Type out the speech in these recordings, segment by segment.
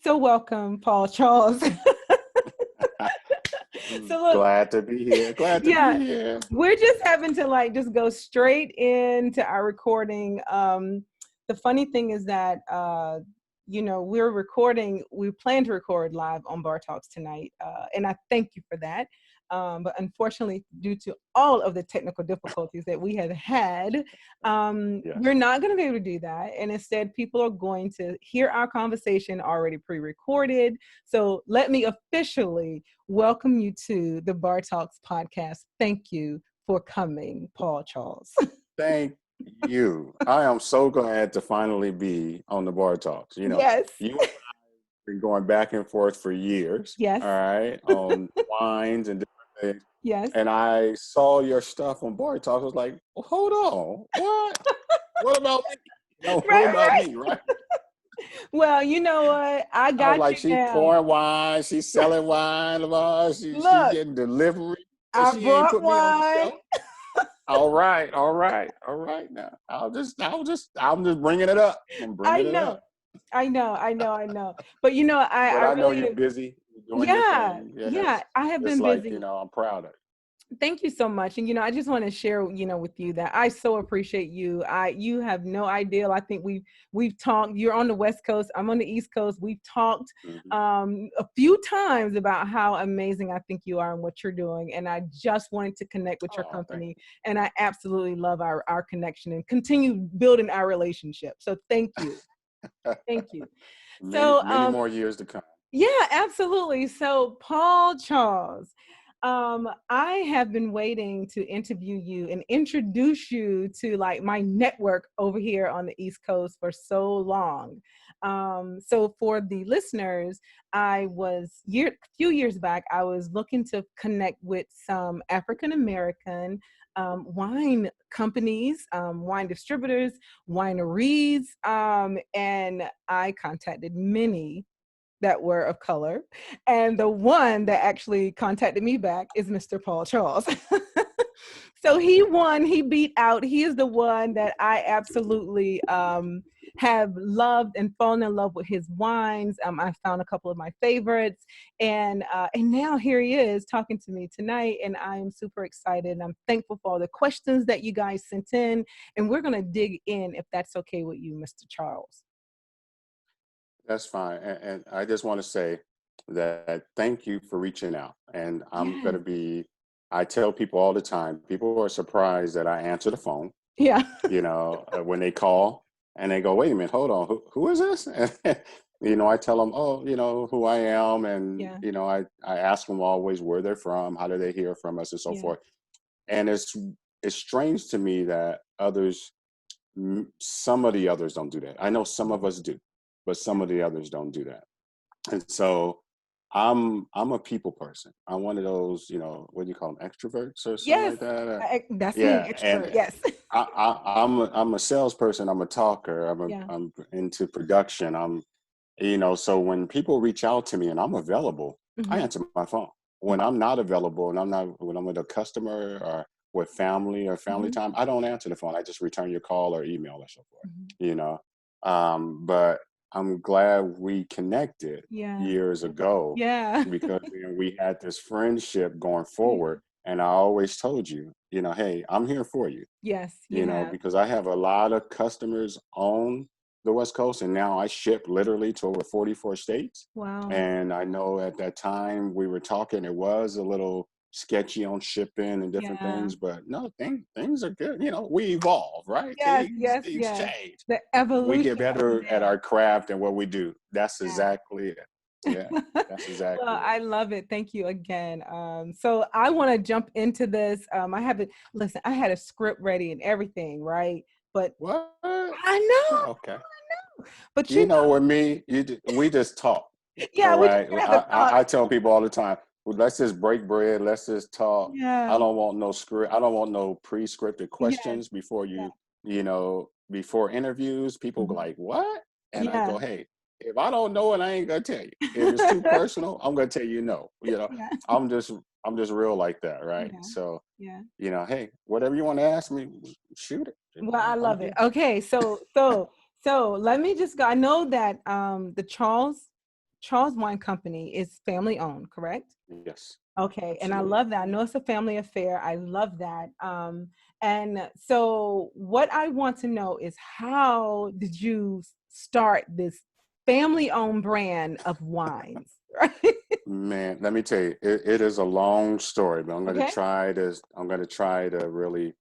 So welcome, Paul Charles. So look, Glad to be here. Glad to be yeah, here. we're just having to like just go straight into our recording. The funny thing is that we're recording. We plan to record live on Bar Talks tonight, and I thank you for that. But unfortunately, due to all of the technical difficulties that we have had, we're Yes. not going to be able to do that. And instead, people are going to hear our conversation already pre-recorded. So let me officially welcome you to the Bar Talks podcast. Thank you for coming, Paul Charles. Thank you. I am so glad to finally be on the Bar Talks. Yes, You and I have been going back and forth for years, yes, all right, on wines and different things. yes. And I saw your stuff on Bar Talks. I was like, well, hold on. What? What about me? What Right, about right. me, right? Well, you know what? I I was got like, you she now. pouring wine, she's selling wine, she Look, getting delivery, and I she ain't brought put me on the wine. show. All right, all right, all right. Now I'm just bringing it up. I'm I bringing it know. up. I know. But I But I know you're really, busy you're doing your yeah, thing. yeah, Yes, I have it's been like busy. I'm proud of it. Thank you so much. And I just want to share, with you that I so appreciate you. You have no idea. I think we've talked. You're on the West Coast. I'm on the East Coast. We've talked Mhm. a few times about how amazing I think you are and what you're doing. And I just wanted to connect with your Oh, thank company. And I absolutely love our connection and continue building our relationship. So thank you. you. Thank you. Many So many more years to come. yeah, absolutely. So, Paul Charles, I have been waiting to interview you and introduce you to like my network over here on the East Coast for so long. So, for the listeners, few years back, I was looking to connect with some African American wine companies, wine distributors, wineries, and I contacted many that were of color. And the one that actually contacted me back is Mr. Paul Charles. So he won, he beat out. He is the one that I absolutely have loved and fallen in love with his wines. I found a couple of my favorites, and now here he is talking to me tonight, and I am super excited. And I'm thankful for all the questions that you guys sent in, and we're gonna dig in if that's okay with you, Mr. Charles. That's fine. And I just want to say that thank you for reaching out. And Yes. I tell people all the time, people are surprised that I answer the phone, Yeah. when they call and they go, wait a minute, hold on, who is this? And, I tell them, oh, who I am. And, Yeah. I ask them always where they're from, how do they hear from us and so Yeah. forth. And it's strange to me that some of the others don't do that. I know some of us do, but some of the others don't do that. And so I'm a people person. I'm one of those, what do you call them, extroverts or something Yes, like that. that's me, Yeah, extrovert. and Yes. I'm a salesperson. I'm a talker. Yeah. I'm into production. So when people reach out to me and I'm available, I Hmm. answer my phone. When I'm not available and when I'm with a customer or with family or family Hmm. time, I don't answer the phone. I just return your call or email or so forth. Hmm. You know, but I'm glad we connected Yeah. years ago Yeah. because we had this friendship going Yeah. forward. And I always told you, hey, I'm here for you, Yes, you have. because I have a lot of customers on the West Coast, and now I ship literally to over 44 states. Wow. And I know at that time we were talking, it was a little sketchy on shipping and different Yeah. things, but no, things are good. We evolve, right? Yes, yes, Things yes. change. The We get evolution is better at there. our craft and what we do. That's Yeah. exactly it. Yeah, that's Well, exactly it. I love it. Thank you again. So I want to jump into this. I haven't listen, I had a script ready and everything, right? But What? I know, Okay. but With me, we just talk. yeah, All we just right. have a thought. I tell people all the time, well, let's just break bread. Let's just talk. I Yeah. don't want no script. I don't want no pre-scripted Yes. questions before Yeah. before interviews. People go Mhm. like, what? And I Yeah. go, hey, if I don't know it, I ain't gonna tell you. If it's too personal, I'm gonna tell you no. Yeah. I'm just I'm just real like that, right? Yeah. So, Yeah. hey, whatever you want to ask me, shoot it. Well, I I'm love it. here. Okay, so let me just go. I know that the Charles Charles Wine Company is family owned, correct? Yes, Okay, and I absolutely. love that. I know it's a family affair. I love that. And so, what I want to know is, how did you start this family-owned brand of wines? Right? Man, let me tell you, it is a long story, but Okay. I'm going to try to really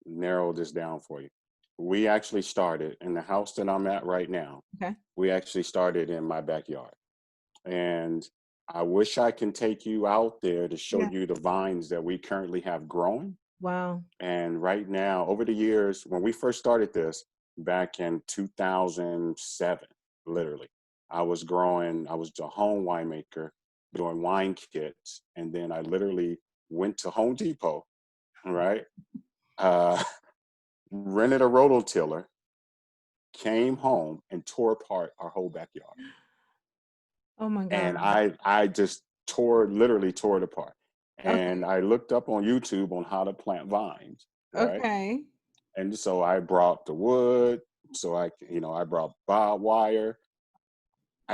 narrow this down for you. We actually started in the house that I'm at right now. Okay. We actually started in my backyard. And I wish I can take you out there to show Yeah. you the vines that we currently have growing. Wow. And right now, over the years, when we first started this back in 2007, literally, I was a home winemaker doing wine kits. And then I literally went to Home Depot, right? Uh, rented a rototiller, came home and tore apart our whole backyard. Oh my And God. I just literally tore it apart. And Okay. I looked up on YouTube on how to plant vines, right? Okay. And so I brought the wood, so I brought barbed wire.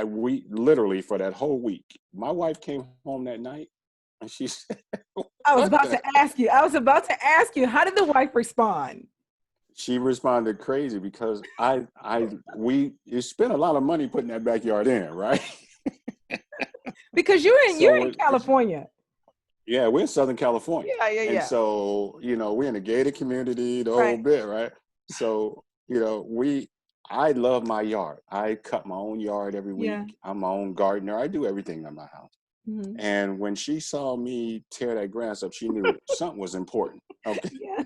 We literally for that whole week. My wife came home that night and she said, I was "What about the?" to ask you. I was about to ask you, how did the wife respond? She responded crazy because we you spent a lot of money putting that backyard in, right? Because you're in So California. yeah, we're in Southern California. Yeah, yeah, And yeah. so, we're in a gated community, the whole Right. bit, right? So, I love my yard. I cut my own yard every week. Yeah. I'm my own gardener. I do everything in my house. Hmm. And when she saw me tear that grass up, she knew something was important. Okay. Yeah.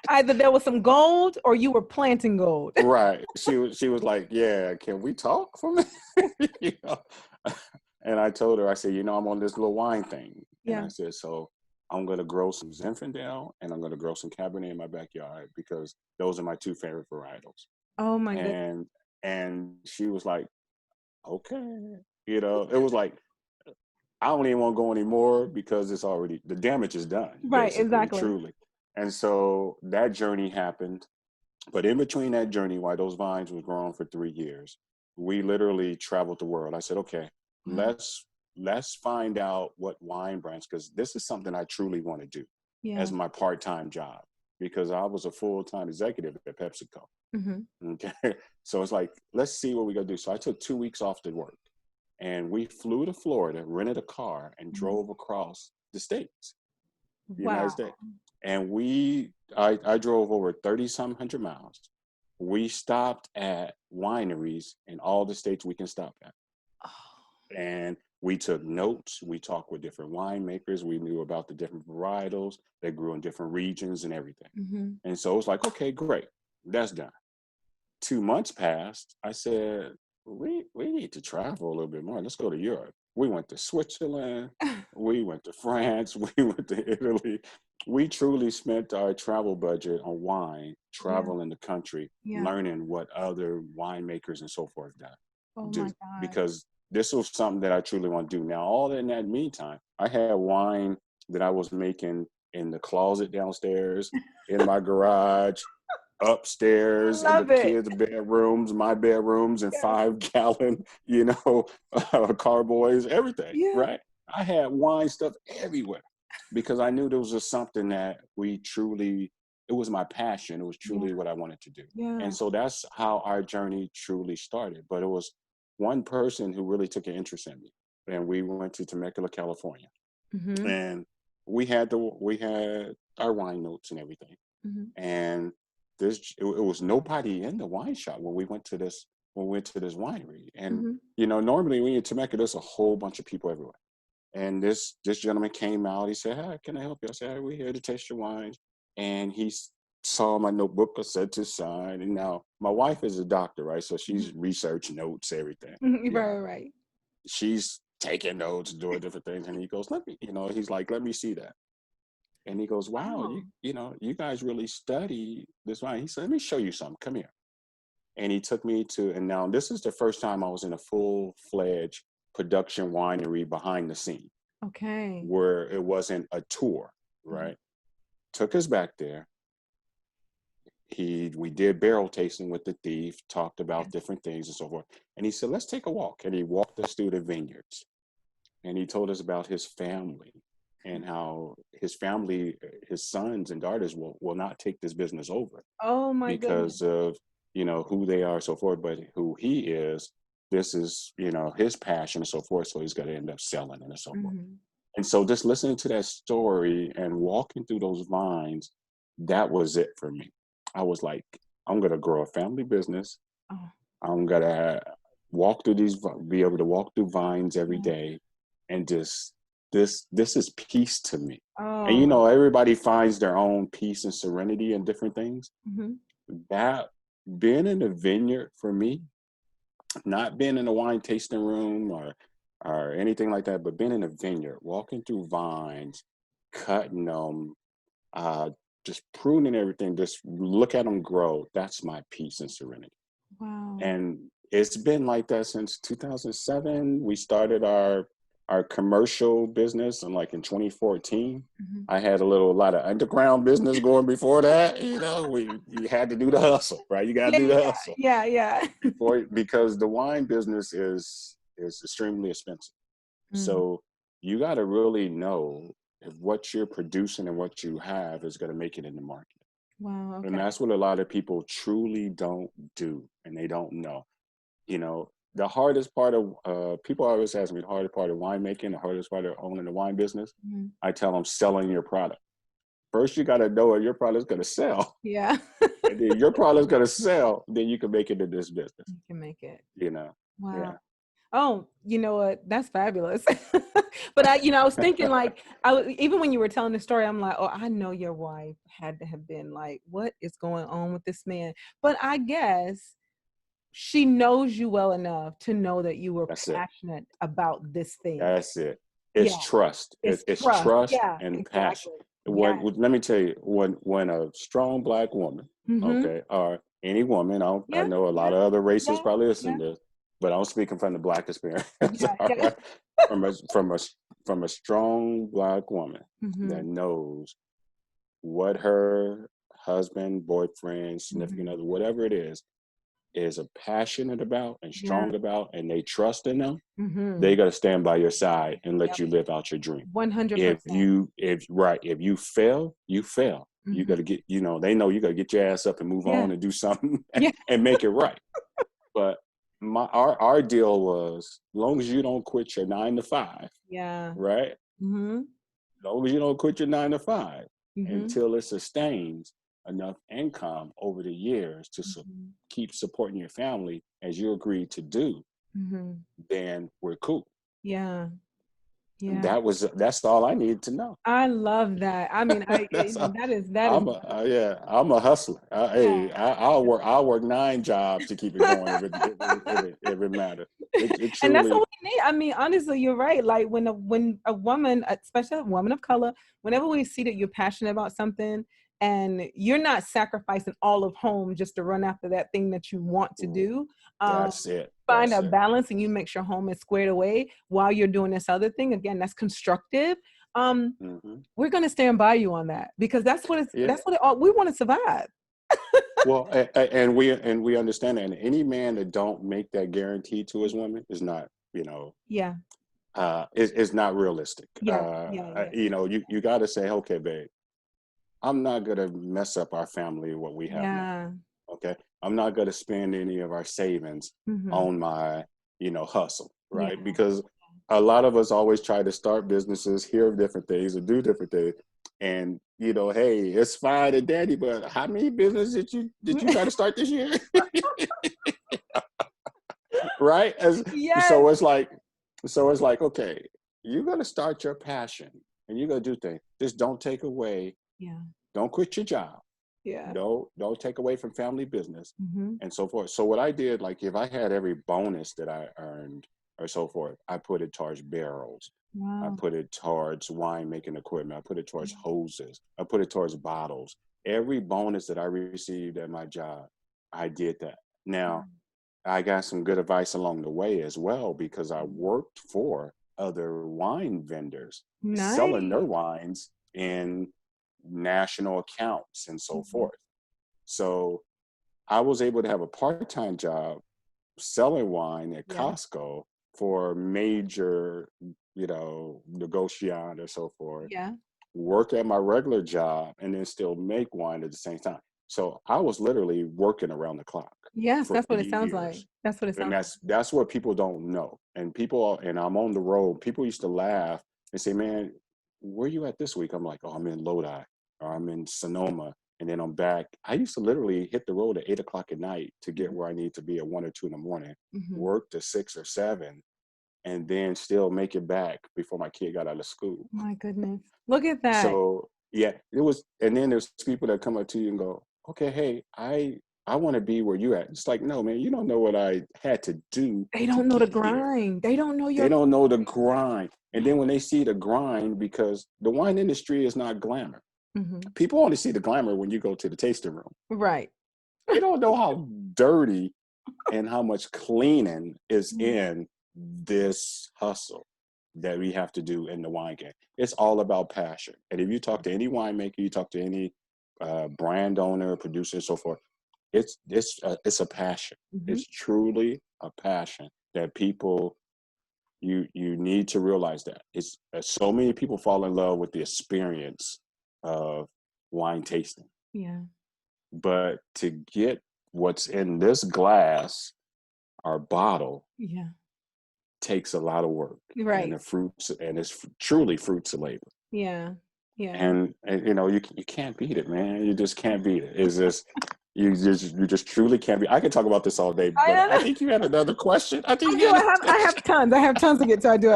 Either there was some gold or you were planting gold. Right. She was like, "Yeah, can we talk for a minute?" You know? And I told her, I said, I'm on this little wine thing. And Yeah. I said, so I'm gonna grow some Zinfandel and I'm gonna grow some Cabernet in my backyard because those are my two favorite varietals. Oh my goodness. And she was like, okay. It was like I don't even want to go anymore because the damage is done, Right, basically, exactly. truly. And so that journey happened. But in between that journey, while those vines was growing for 3 years, we literally traveled the world. I said, okay, Wow. let's find out what wine brands, because this is something I truly want to do Yeah. as my part-time job, because I was a full-time executive at PepsiCo. Hmm. Okay. So it's like, let's see what we gotta do. So I took 2 weeks off to work and we flew to Florida, rented a car, and drove across the states, the United Wow. States. And I drove over 30 some hundred miles. We stopped at wineries in all the states we can stop at. Oh. And we took notes. We talked with different winemakers. We knew about the different varietals that grew in different regions and everything. Hmm. And so it was like, okay, great. That's done. 2 months passed. I said, we need to travel a little bit more. Let's go to Europe. We went to Switzerland. We went to France. We went to Italy. We truly spent our travel budget on wine, Yeah. traveling the country, Yeah. learning what other winemakers and so forth Oh do. my God. Because this was something that I truly want to do. Now, all in that meantime, I had wine that I was making in the closet downstairs, in my garage, I upstairs in the love it. kids' bedrooms, my bedrooms, and Yeah. 5 gallon, carboys, everything, Yeah. right? I had wine stuff everywhere because I knew there was just something that it was my passion. It was Yeah. truly what I wanted to do. And Yeah. so that's how our journey truly started. But it was one person who really took an interest in me. And we went to Temecula, California. Hmm. And we had our wine notes and everything, Hmm. and it was nobody in the wine shop when we went to this winery. And Hmm. normally when you're in Temecula, there's a whole bunch of people everywhere. And this gentleman came out. He said, "Hi, can I help you?" I said, "Hey, we're here to taste your wines." And saw my notebook. I said to sign. And now my wife is a doctor, right? So she's research notes, everything. Hmm. Yeah, Right. Right. she's taking notes, doing different things. And he goes, "Let me," he's like, "Let me see that." And he goes, "Wow, Wow. you guys really study this wine." He said, "Let me show you something. Come here." And he took me and now this is the first time I was in a full-fledged production winery behind the scene, Okay. where it wasn't a tour, Mhm. right? Took us back there. we did barrel tasting with the thief, talked about different things and so forth. And he said, let's take a walk. And he walked us through the vineyards. And he told us about his family and how his family, his sons and daughters will not take this business over Oh my goodness. because of, who they are, so forth, but who he is, this is, his passion and so forth. So he's going to end up selling it and so forth. Mm-hmm. And so just listening to that story and walking through those vines, that was it for me. I was like, I'm going to grow a family business. Oh, I'm going to be able to walk through vines every yeah. day. And just, this is peace to me. And, Oh my. everybody finds their own peace and serenity in different things. Mm-hmm. That being in the vineyard for me, not being in a wine tasting room or anything like that, but being in a vineyard, walking through vines, cutting them, uh, just pruning everything, just look at them grow. That's my peace and serenity. Wow. And it's been like that since 2007. We started our commercial business in 2014. Mm-hmm. I had a lot of underground business going before that. You had to do the hustle, right? You got to Yeah, do the hustle yeah, yeah, yeah. because the wine business is extremely expensive. Mm. So you got to really know if what you're producing and what you have is going to make it in the market. Wow. And Okay. that's what a lot of people truly don't do, and they don't know. The hardest part of people always ask me the hardest part of winemaking, the hardest part of owning the wine business. Mm-hmm. I tell them selling your product. First, you got to know if your product's going to sell, Yeah. and then your product's going to sell. Then you can make it in this business. You can make it. You know, Wow. yeah. Oh, you know what? That's fabulous. But I was thinking like, even when you were telling the story, I'm like, oh, I know your wife had to have been like, what is going on with this man? But I guess she knows you well enough to know that you were That's it. passionate about this thing. That's it. It's Yeah, trust. it's It's trust. trust Yeah, and passion. exactly. When Yeah. let me tell you, when a strong Black woman, Mm-hmm. okay, or any woman, I Yeah, know a yeah, lot of other races yeah, probably yeah, listen to this, but I'm speaking from the Black experience. yeah, All yeah. right? From a strong Black woman Mm-hmm. that knows what her husband, boyfriend, significant Mm-hmm. other, whatever it is a passionate about and Yeah. strong about, and they trust in them, Mm-hmm. they got to stand by your side and let Yep. you live out your dream. 100%. If you fail, you fail. You got Mm-hmm. to they know you got to get your ass up and move Yeah. on and do something Yeah. and make it right. But our deal was, as long as you don't quit your 9 to 5, Yeah. right? Mm-hmm. As long as you don't quit your 9 to 5 Mm-hmm. until it sustains enough income over the years to Mm-hmm. keep supporting your family as you agreed to do, Mm-hmm. then we're cool. Yeah. And Yeah. that's all I needed to know. I love that. I mean, That's all. that is Yeah, I'm a hustler. yeah. I'll work 9 jobs to keep it going if it matters. It And that's truly. what we need. I mean, honestly, you're right. Like when a woman, especially a woman of color, whenever we see that you're passionate about something and you're not sacrificing all of home just to run after that thing that you want to do, um, That's it. find That's a it. balance and you make sure home is squared away while you're doing this other thing. Again, that's constructive. Hmm. We're going to stand by you on that because Yeah. that's what it all, we want to survive. Well, and we understand that. And any man that don't make that guarantee to his woman is not, Yeah. is not realistic. Yeah. Yeah. Yeah. You got to say, okay, babe, I'm not gonna mess up our family what we have now. Yeah. Okay, I'm not gonna spend any of our savings Mm-hmm. on my, hustle, Yeah. right? Because a lot of us always try to start businesses, hear of different things, and do different things. And hey, it's fine and dandy, but how many businesses did you try to start this year? Right? Yes. So it's like, okay, you're gonna start your passion and you're gonna do things. Just don't take away, Yeah. don't quit your job. Yeah. Don't take away from family business Mm-hmm. and so forth. So what I did, like if I had every bonus that I earned or so forth, I put it towards barrels. I Wow. put it towards wine making equipment. I put it towards hoses. I put it towards bottles. Every bonus that I received at my job, I did that. Now, I got some good advice along the way as well because I worked for other wine vendors selling their Nice. wines in national accounts and so Mhm. forth. So I was able to have a part-time job selling wine at Yeah. Costco for major, negotiant or so forth, Yeah. work at my regular job, and then still make wine at the same time. So I was literally working around the clock Yes, for that's what it sounds like. years. That's what it And sounds that's what people don't know. And I'm on the road. People used to laugh and say, "Man, where you at this week?" I'm like, "Oh, I'm in Lodi, or I'm in Sonoma, and then I'm back." I used to literally hit the road at 8 o'clock at night to get like. where I need to be at 1 or 2 in the morning, Mhm. work to 6 or 7, and then still make it back before my kid got out of school. My goodness. Look at that. So yeah, it was. And then there's people that come up to you and go, "Okay, hey, I want to be where you at." It's like, no, man, you don't know what I had to do They to don't know the get here. grind. They don't know They your don't know the grind. And then when they see the grind, because the wine industry is not glamour. Mhm. People only see the glamour when you go to the tasting room. Right. They don't know how dirty and how much cleaning is Mhm. in this hustle that we have to do in the wine game. It's all about passion. And if you talk to any winemaker, you talk to any brand owner, producer, and so forth, it's a passion. Mhm. It's truly a passion that people you need to realize that it's so many people fall in love with the experience of wine tasting, Yeah. but to get what's in this glass or bottle Yeah. takes a lot of work, and Right. the fruits, and it's truly fruits of labor. Yeah. Yeah. And you can't beat it, man. You just can't beat it. It's just you just truly can't be. I could talk about this all day, I but don't I know. think you had another question. I think I you do. had another I have question. tons. I have tons to get to. I do.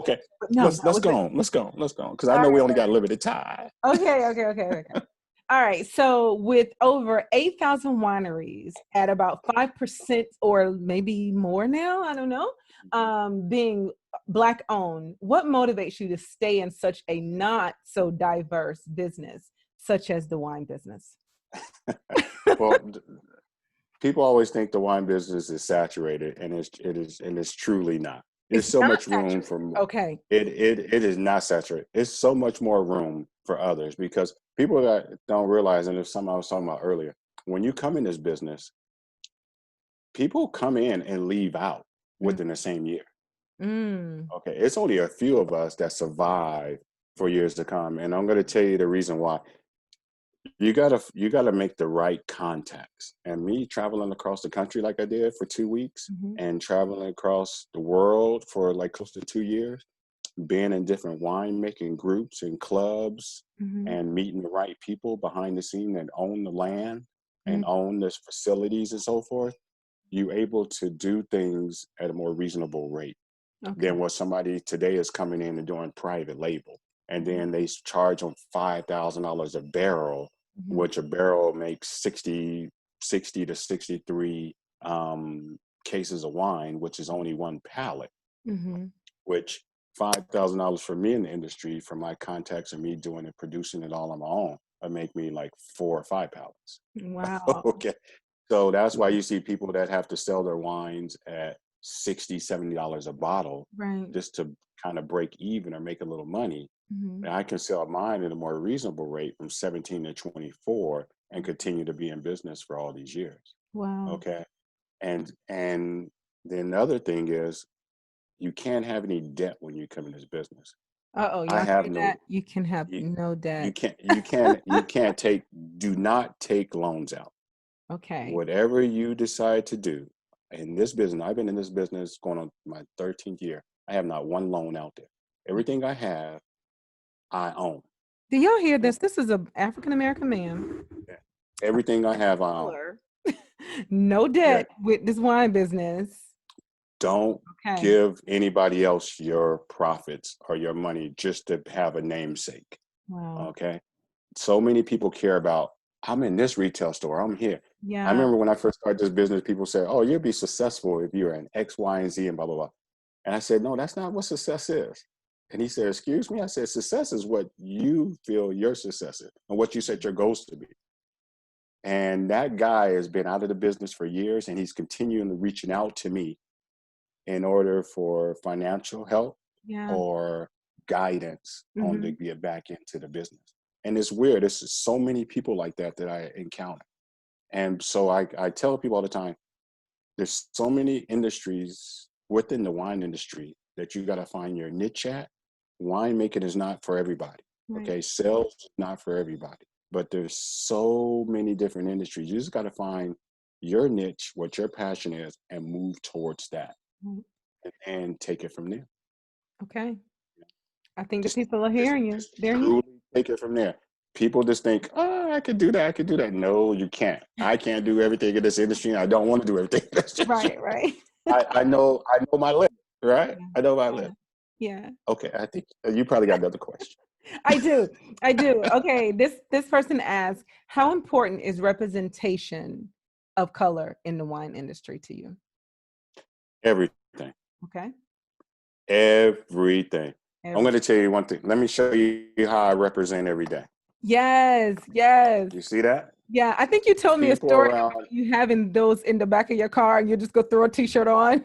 Okay, But no, let's that let's was go it. on. Let's go on because I All know we only right. got limited time. Okay. All right. So with over 8,000 wineries at about 5% or maybe more now, I don't know, being Black owned, what motivates you to stay in such a not so diverse business, such as the wine business? Well, people always think the wine business is saturated, and it's truly not. There's It's so not much room saturated. for more. Okay. It is not saturated. It's so much more room for others, because people that don't realize, and there's something I was talking about earlier, when you come in this business, people come in and leave out Mm, within the same year. mm, Okay, it's only a few of us that survive for years to come, and I'm going to tell you the reason why. You gotta make the right contacts. And me traveling across the country like I did for 2 weeks, mhm, and traveling across the world for like close to 2 years, being in different winemaking groups and clubs, mhm, and meeting the right people behind the scene that own the land and mm. own this facilities and so forth, you able to do things at a more reasonable rate Okay. than what somebody today is coming in and doing private label. And Mhm, then they charge them $5,000 a barrel, mhm, which a barrel makes 60 to 63 cases of wine, which is only one pallet, mhm. which $5,000 for me in the industry, for my contacts and me doing it, producing it all on my own, would make me like 4 or 5 pallets. Wow. Okay. So that's why you see people that have to sell their wines at 60, $70 a bottle Right. just to kind of break even or make a little money. Mhm. And I can sell mine at a more reasonable rate from 17 to 24 and continue to be in business for all these years. Wow. Okay. And then the other thing is, you can't have any debt when you come in this business. Uh-oh, I y'all have hear no that? You can have you no you debt. can't take do not take loans out. Okay. Whatever you decide to do in this business, I've been in this business going on my 13th year. I have not one loan out there. Everything I have, I own. Do y'all hear Okay? this? This is a African American man, Everything I have, I own. color, no Okay. debt with this wine business. Don't Okay. give anybody else your profits or your money just to have a namesake. Wow. Okay. So many people care about, I'm in this retail store, I'm here. I Yeah. remember when I first started this business, people said, "Oh, you'll be successful if you're in X, Y, and Z, and blah, blah, blah." And I said, "No, that's not what success is." And he said, "Excuse me?" I said, "Success is what you feel your success is and what you set your goals to be." And that guy has been out of the business for years, and he's continuing reaching out to me in order for financial help Yeah. or guidance on to Mhm. get back into the business. And it's weird. There's so many people like that that I encounter. And so I tell people all the time, there's so many industries within the wine industry that you got to find your niche at. Winemaking is not for everybody. Right. Okay. Sales is not for everybody. But there's so many different industries. You just got to find your niche, what your passion is, and move towards that Right. and take it from there. Okay. I think the Just, people are just, hearing you. just They're hearing. truly take it from there. People just think, oh, I could do that. I could do that. No, you can't. I can't do everything in this industry. And I don't want to do everything in this industry. Right, right. I know my limit, right? Yeah, I know my yeah, limit. yeah. Okay, I think you probably got another question. I do. I do. Okay, this person asks, how important is representation of color in the wine industry to you? Everything, Okay. everything. I'm Every going to tell you one thing. Let me show you how I represent every day. Yes, yes. You see that? Yeah, I think you told me a People story about around. you having those in the back of your car and you just go throw a t-shirt on.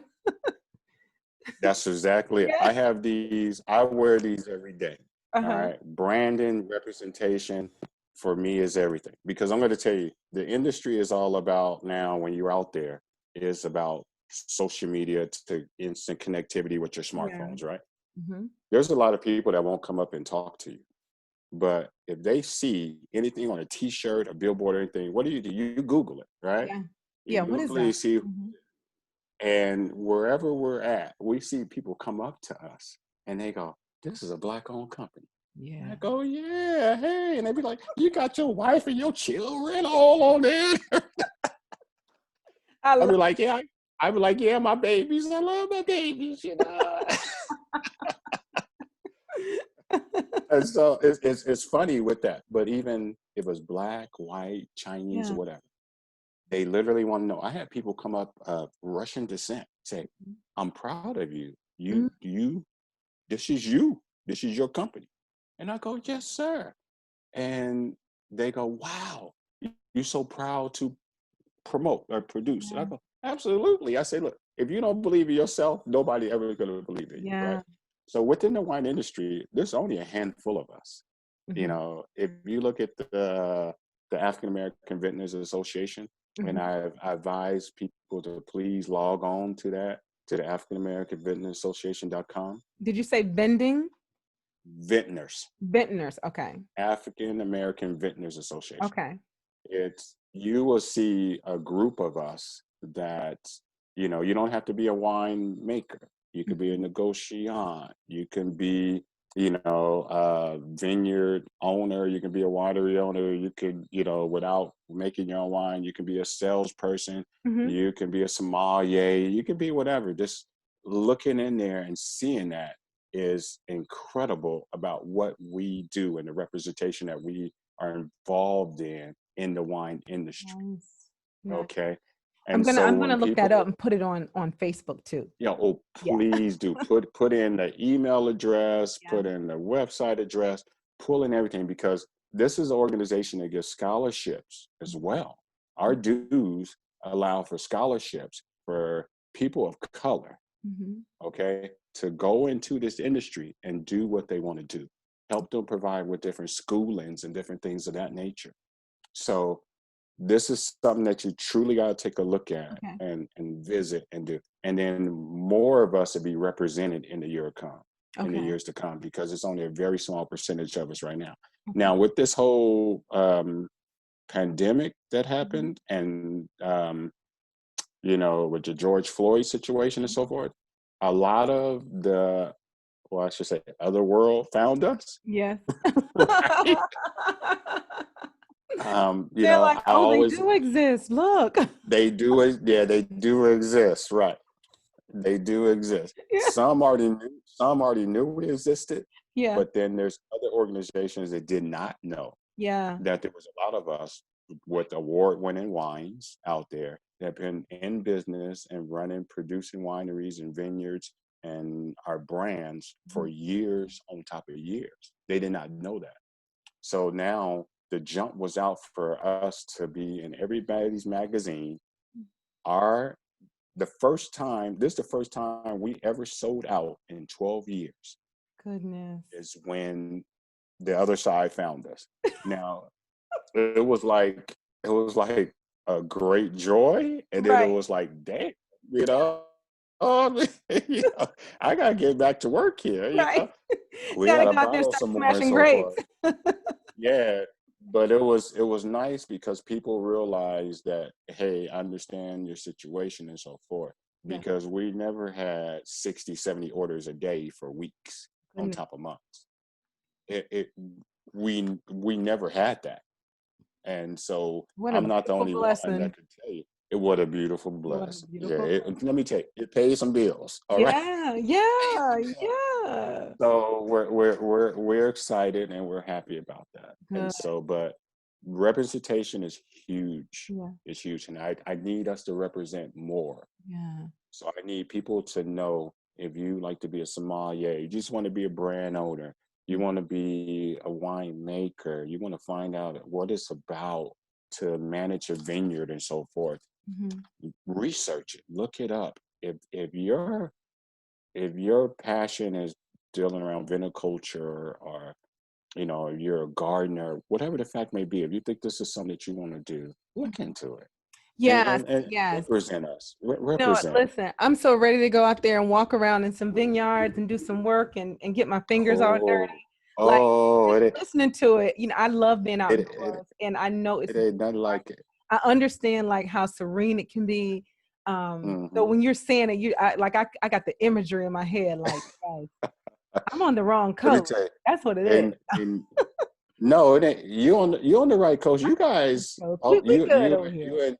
That's exactly it. Yeah. I have these. I wear these every day. All Uh-huh. right. Branding, representation for me is everything because I'm going to tell you the industry is all about now when you're out there is about social media to instant connectivity with your Yeah. smartphones, right? Hmm. There's a lot of people that won't come up and talk to you. But if they see anything on a t-shirt, a billboard, or anything, what do? You Google it, right? Yeah. You Yeah, what is Google it, you that? see, Hmm. and wherever we're at, we see people come up to us and they go, "This is a black-owned company." And I Yeah. go, "Yeah, hey," and they be like, "You got your wife and your children all on there?" I I love be like, "Yeah." I be like, "Yeah, my babies. I love my babies," you know. And so it's funny with that. But even if it's black, white, Chinese, or Yeah. whatever, they literally want to know. I had people come up, Russian descent, say, "I'm proud of you. Mm, This is you. This is your company." And I go, "Yes, sir." And they go, "Wow, you're so proud to promote or produce." And I yeah. go, "Absolutely." I say, "Look, if you don't believe in yourself, nobody ever going to believe in you, right?" Yeah. So within the wine industry, there's only a handful of us. You Hmm. know, if you look at the African American Vintners Association, and Hmm. I advise people to please log on to that to the African American Vintners Association.com. Did you say vending? Vintners, Vintners. Okay. African American Vintners Association. Okay. It's you will see a group of us that you don't have to be a wine maker. You could be a Mhm. negotiant. You can be a vineyard owner. You can be a winery owner. You could without making your own wine, you can be a salesperson. Mhm. You can be a sommelier. You can be whatever. Just looking in there and seeing that is incredible about what we do and the representation that we are involved in the wine industry. Nice. Nice. Okay. I'm And gonna so I'm when gonna look that up people, and put it on Facebook too. oh, Yeah. please do put in the email address, Yeah. put in the website address, pull in everything because this is an organization that gives scholarships as well. Our dues allow for scholarships for people of color, Mm-hmm. okay, to go into this industry and do what they want to do, help them provide with different schoolings and different things of that nature. So this is something that you truly got to take a look at Okay. and visit and do. And then more of us will be represented in the Okay. years to come, because it's only a very small percentage of us right now. Okay. Now, with this whole pandemic that Mhm. happened and, with the George Floyd situation and so forth, a lot of well, I should say, other world found us, Yes. right? They're like, I oh, they always do exist. Look. they do it. Yeah, they do exist. Right. They do exist. Yeah. Some already knew it existed, Yeah. but then there's other organizations that did not know Yeah. that there was a lot of us with award-winning wines out there that have been in business and running, producing wineries and vineyards and our brands for Mhm. years on top of years. They did not know that. So now the jump was out for us to be in everybody's magazine. Our this is the first time we ever sold out in 12 years Goodness. is when the other side found us. Now, it was like a great joy, and then it Right, was like, damn, you know, oh, you know, I gotta get back to work here. You know, right. we Gotta gotta go out there and bottle start some more and smashing so grapes. forth. Yeah, but it was nice because people realized that, hey, I understand your situation and so forth. Yes, Because we never had 60, 70 orders a day for weeks on goodness. top of months. It we never had that. And so What a I'm not the beautiful only one blessing. that could tell you it what a beautiful What a blessing. Yeah, beautiful blessing. let me tell you, it pays some bills. All right. Yeah, yeah, yeah. So we're excited and we're happy about that. And Good. so, but representation is huge. Yeah, It's huge, and I need us to represent more. yeah. So I need people to know, if you like to be a sommelier, you just want to be a brand owner, you want to be a winemaker, you want to find out what it's about to manage a vineyard and so forth. Mm-hmm. Research it, look it up. If your passion is dealing around viniculture, or if you're a gardener, whatever the fact may be, if you think this is something that you want to do, look into it and Yes, and, and yes. represent us. No, Represent. listen, I'm so ready to go out there and walk around in some vineyards and do some work and get my fingers all dirty. Oh, Like oh, just listening to it, I love being it outdoors and I know it's it ain't nothing like it. I understand like how serene it can be. So Hmm. when you're saying it, I got the imagery in my head, like, guys, I'm on the wrong Let me coast. tell you, That's what it is. and no, it ain't. You on the right coast. You guys, So oh, we you good you over here. you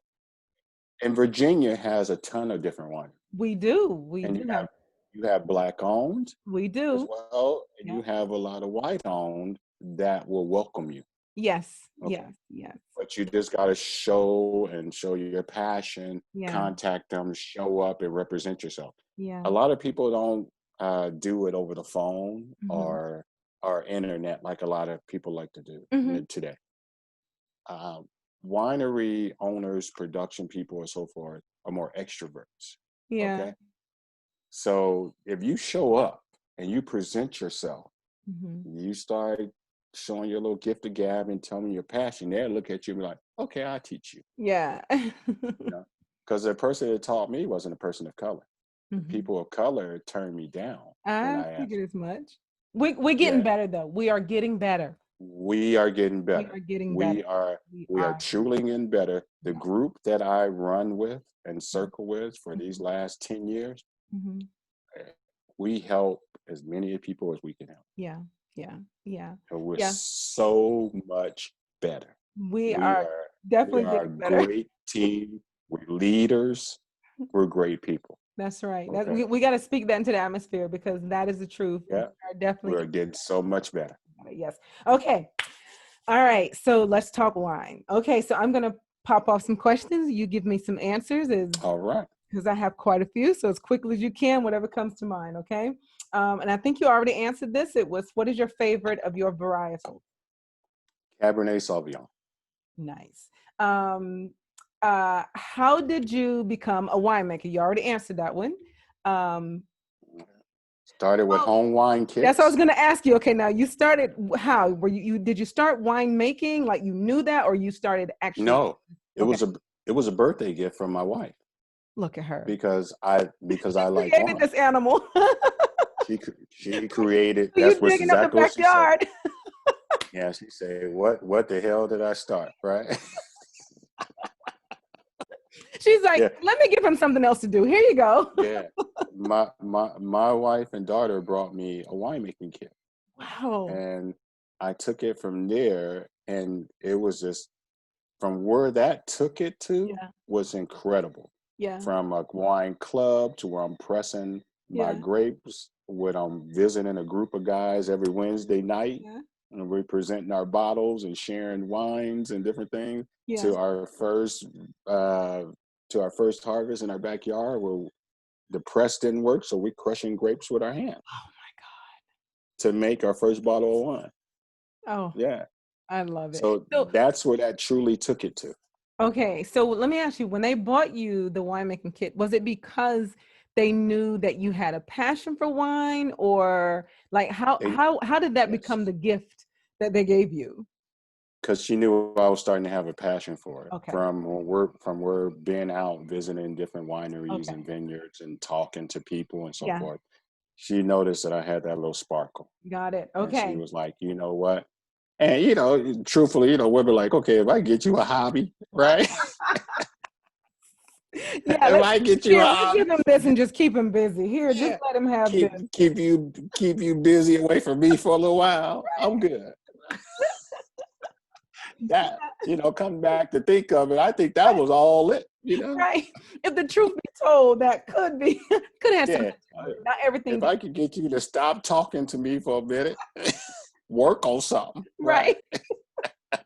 in Virginia has a ton of different ones, We do. We and do have. you have black owned We as do. well, and Yeah. you have a lot of white owned that will welcome you. Yes. Okay. Yes. Yes. But you just got to show your passion, Yeah. contact them, show up and represent yourself. Yeah. A lot of people don't do it over the phone Hmm. or internet like a lot of people like to do Hmm. today. Um, Winery owners, production people, and so forth are more extroverts. Yeah. Okay. So if you show up and you present yourself, Hmm. you start showing your little gift of gab and telling me your passion, they'll look at you and be like, okay, I'll teach you. Yeah. You know, because the person that taught me wasn't a person of color. The Hmm. people of color turned me down when I I asked. figured as much. We're getting Yeah, better though. We are getting better. we are getting We better. are getting better. We are We we are are. truly getting better. The Yeah. group that I run with and circle with for these Hmm. last 10 years, Hmm. eh, we help as many people as we can help. Yeah. Yeah. Yeah. And we're Yeah. so much better. We We are are we definitely are a getting better. great team. We're leaders. We're great people. That's right. Okay. We got to speak that into the atmosphere because that is the truth. We Yeah. are definitely We're getting so much better. getting better. Yes. Okay. All right. So let's talk wine. Okay. So I'm going to pop off some questions. You give me some answers All right. because I have quite a few. So as quickly as you can, whatever comes to mind. Okay. And I think you already answered this. It was, what is your favorite of your varietal? Cabernet Sauvignon. Nice. Um, how did you become a winemaker? You already answered that one. Um, Started with well, home wine that's what I was kits. going to ask you. Okay, now you started how? Were did you start wine making? Like you knew that, or you started actually? No, it Okay, was a birthday gift from my wife look at her. because I like Created wine. this animal. She created. You That's what digging up the exactly what she said. backyard. Yeah, she said, "What the hell did I start?" Right? She's like, Yeah, let me give him something else to do. Here you go. yeah. My wife and daughter brought me a winemaking kit, Wow. and I took it from there, and it was just from where that took it to Yeah. was incredible. Yeah. From a wine club to where I'm pressing my Yeah. grapes, when I'm visiting a group of guys every Wednesday night, Yeah. and we're presenting our bottles and sharing wines and different things, Yeah. to our first uh, harvest in our backyard where the press didn't work, so we're crushing grapes with our hand Oh my to make our first bottle of wine. God. Oh, Yeah. I love it. So So that's where that truly took it to. okay, so let me ask you, when they bought you the winemaking kit, was it because they knew that you had a passion for wine, or like how They how how did that Yes. become the gift that they gave you? because she knew I was starting to have a passion for it Okay. from we're being out visiting different wineries Okay. and vineyards and talking to people and so Yeah. forth. She noticed that I had that little sparkle, Got it. and she Okay. was like, you know what? And truthfully, women like, okay, if I get you a hobby, right? Yeah. If I get you a Here, we'll hobby, give him this and just keep him busy. Here, just yeah, let him have keep this. keep you busy away from me for a little while. I'm good. That come back to think of it, I think that was all it. Right. If the truth be told, that could have something Yeah. to do with it. Not everything. If I could get you to stop talking to me for a minute, work on something, right? Right.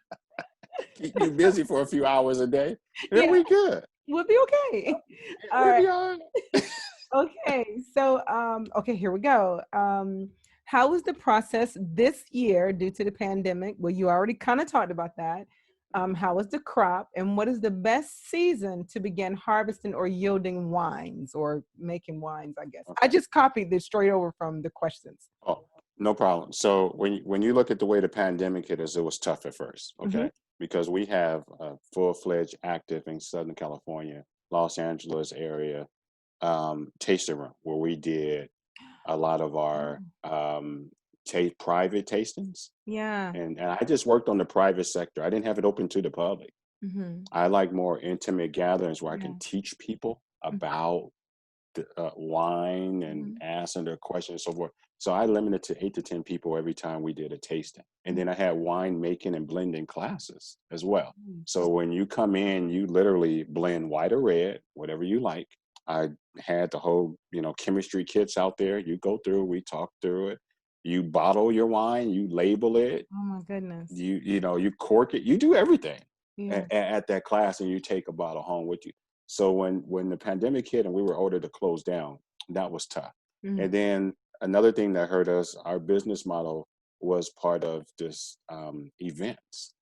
Keep you busy for a few hours a day, then Yeah. we good. We'll be okay. All We'll right. be all right. Okay. So, okay, here we go. How was the process this year due to the pandemic? Well, you already kind of talked about that. How was the crop, and what is the best season to begin harvesting or yielding wines or making wines? I guess I Okay. just copied this straight over from the questions. Oh, no problem. So when you look at the way the pandemic hit us, it was tough at first, Hmm. okay? Because we have a full-fledged active in Southern California, Los Angeles area, tasting room where we did a lot of our private tastings. Yeah. And I just worked on the private sector. I didn't have it open to the public. Hmm. I like more intimate gatherings where I can Yeah. teach people about the wine and Hmm. answer their questions and so forth. So I limited to 8 to 10 people every time we did a tasting. And Hmm. then I had wine making and blending classes as well. Hmm. So when you come in, you literally blend white or red, whatever you like. I had the whole, chemistry kits out there. You go through, we talk through it. You bottle your wine, you label it, Oh my goodness. you cork it, you do everything Yeah. at that class, and you take a bottle home with you. So when the pandemic hit and we were ordered to close down, that was tough. Hmm. And then another thing that hurt us, our business model was part of this events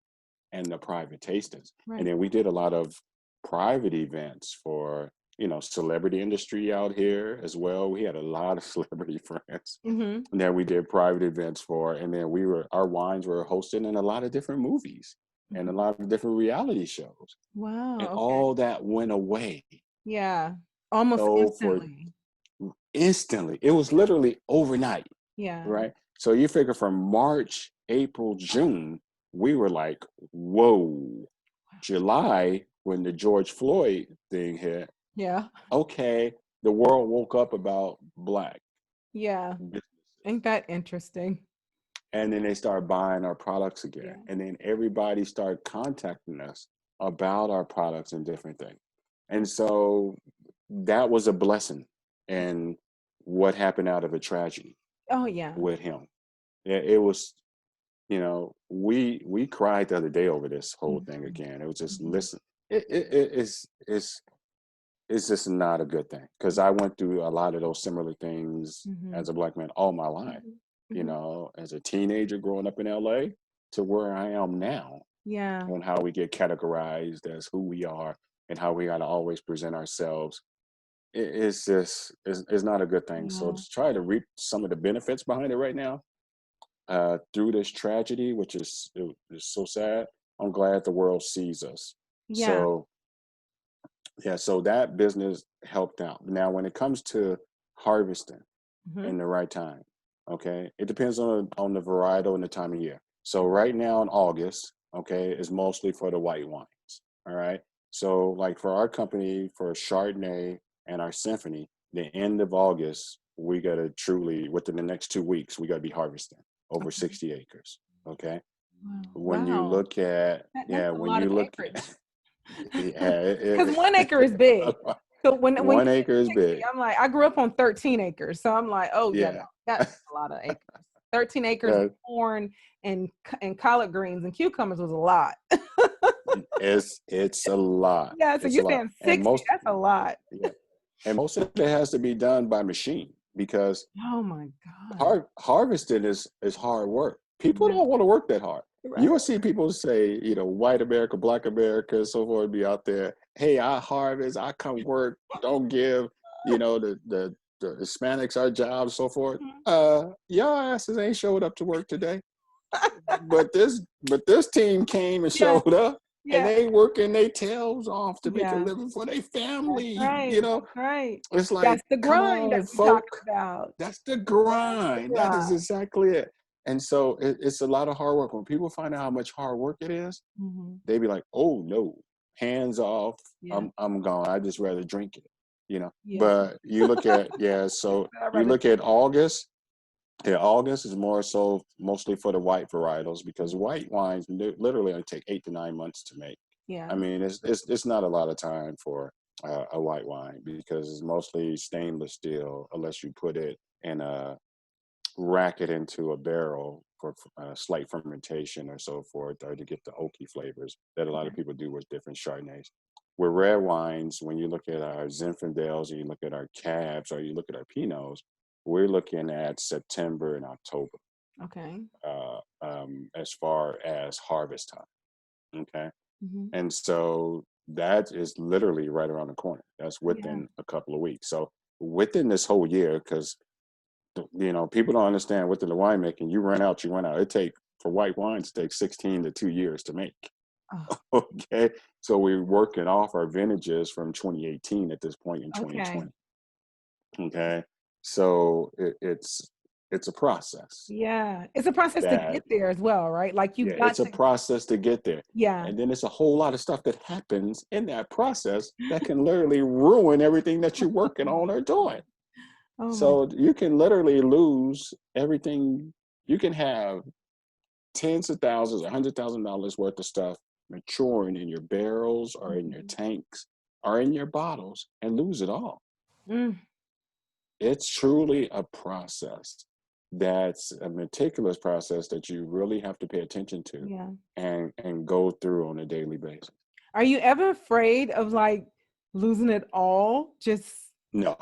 and the private tastings. And Right. then we did a lot of private events for celebrity industry out here as well. We had a lot of celebrity friends Hmm. that we did private events for, and then our wines were hosted in a lot of different movies and a Hmm. lot of different reality shows, and Wow. Okay. all that went away. Yeah. Almost So for instantly. instantly, it was literally overnight, Yeah. right? So you figure from March, April, June, we were like, whoa. July, when the George Floyd thing hit, Yeah. okay, the world woke up about Black Yeah. businesses. Ain't that interesting? And then they started buying our products again. Yeah. And then everybody started contacting us about our products and different things. And so that was a blessing. And what happened out of a tragedy Oh yeah. with him. It was, we cried the other day over this whole thing Mhm. again. It was just Mhm. listen. It's just not a good thing, because I went through a lot of those similar things Mhm. as a Black man all my life. Mhm. Mhm. As a teenager growing up in LA to where I am now, Yeah. on how we get categorized as who we are and how we got to always present ourselves. It's just, it's not a good thing. So Yeah. to try to reap some of the benefits behind it right now, through this tragedy, which is so sad, I'm glad the world sees us. Yeah. So yeah, so that business helped out. Now, when it comes to harvesting Mhm. in the right time, okay, it depends on the varietal and the time of year. So right now in August, okay, is mostly for the white wines. All right. So like for our company, for Chardonnay and our Symphony, the end of August, we gotta truly, within the next 2 weeks, we gotta be harvesting over Okay. 60 acres. Okay. Wow. When you Wow. look at, That's yeah, a when lot you of look acreage. yeah, Because 1 acre is big. So when you 1 acre is say 60, big. I'm like, I grew up on 13 acres. So I'm like, oh yeah, no, Yeah. that's a lot of acres. 13 acres of Uh, corn and collard greens and cucumbers was a lot. it's a lot. Yeah, so It's a you're lot. saying And 60, most, that's a lot. yeah. And most of it has to be done by machine, because Oh my God. harvesting is hard work. People Yeah. don't want to work that hard. You Right. will see people say, white America, Black America, so forth, be out there. Hey, I harvest, I come work, don't give, the Hispanics our jobs, so forth. Mhm. Y'all asses ain't showed up to work today. but this team came and Yeah, showed up, and yeah, they working their tails off to make a yeah. living for their That's family. right. That's right. It's like, That's the come grind that on, we talking folk. about. That's the That's the grind. That is grind. exactly it. And so it's a lot of hard work. When people find out how much hard work it is, Hmm. they be like, "Oh no, hands off. Yeah, I'm gone. I just rather drink it." yeah. But you look at so I'd you rather look at August. Yeah, August is more so mostly for the white varietals because white wines literally only take 8 to 9 months to make. I yeah. mean, it's not a lot of time for a white wine because it's mostly stainless steel unless you put it in a rack it into a barrel for slight fermentation or so forth, or to get the oaky flavors that a lot of people do with different Chardonnays. With red wines, when you look at our Zinfandels, or you look at our Cabs, or you look at our Pinots, we're looking at September and October Okay. as far as harvest time. Okay. Hmm. And so that is literally right around the corner. That's Yeah. within a couple of weeks. So within this whole year, because people don't understand within the winemaking, you run out, you run out. It take for white wines, it takes 16 to 2 years to make. Oh, Okay. So we're working off our vintages from 2018 at this point in okay. 2020. Okay. So it's a process Yeah. It's a process to that get there as well, right? Like yeah, you've got it's a to, process to get there. yeah. And then it's a whole lot of stuff that happens in that process that can literally ruin everything that you're working on or doing. Oh my, So you can literally lose everything. You can have tens of thousands, $100,000 worth of stuff maturing in your barrels or in your mhm. tanks or in your bottles and lose it all. Mm, It's truly a process. That's a meticulous process that you really have to pay attention to yeah. and go through on a daily basis. Are you ever afraid of like losing it all? Just No,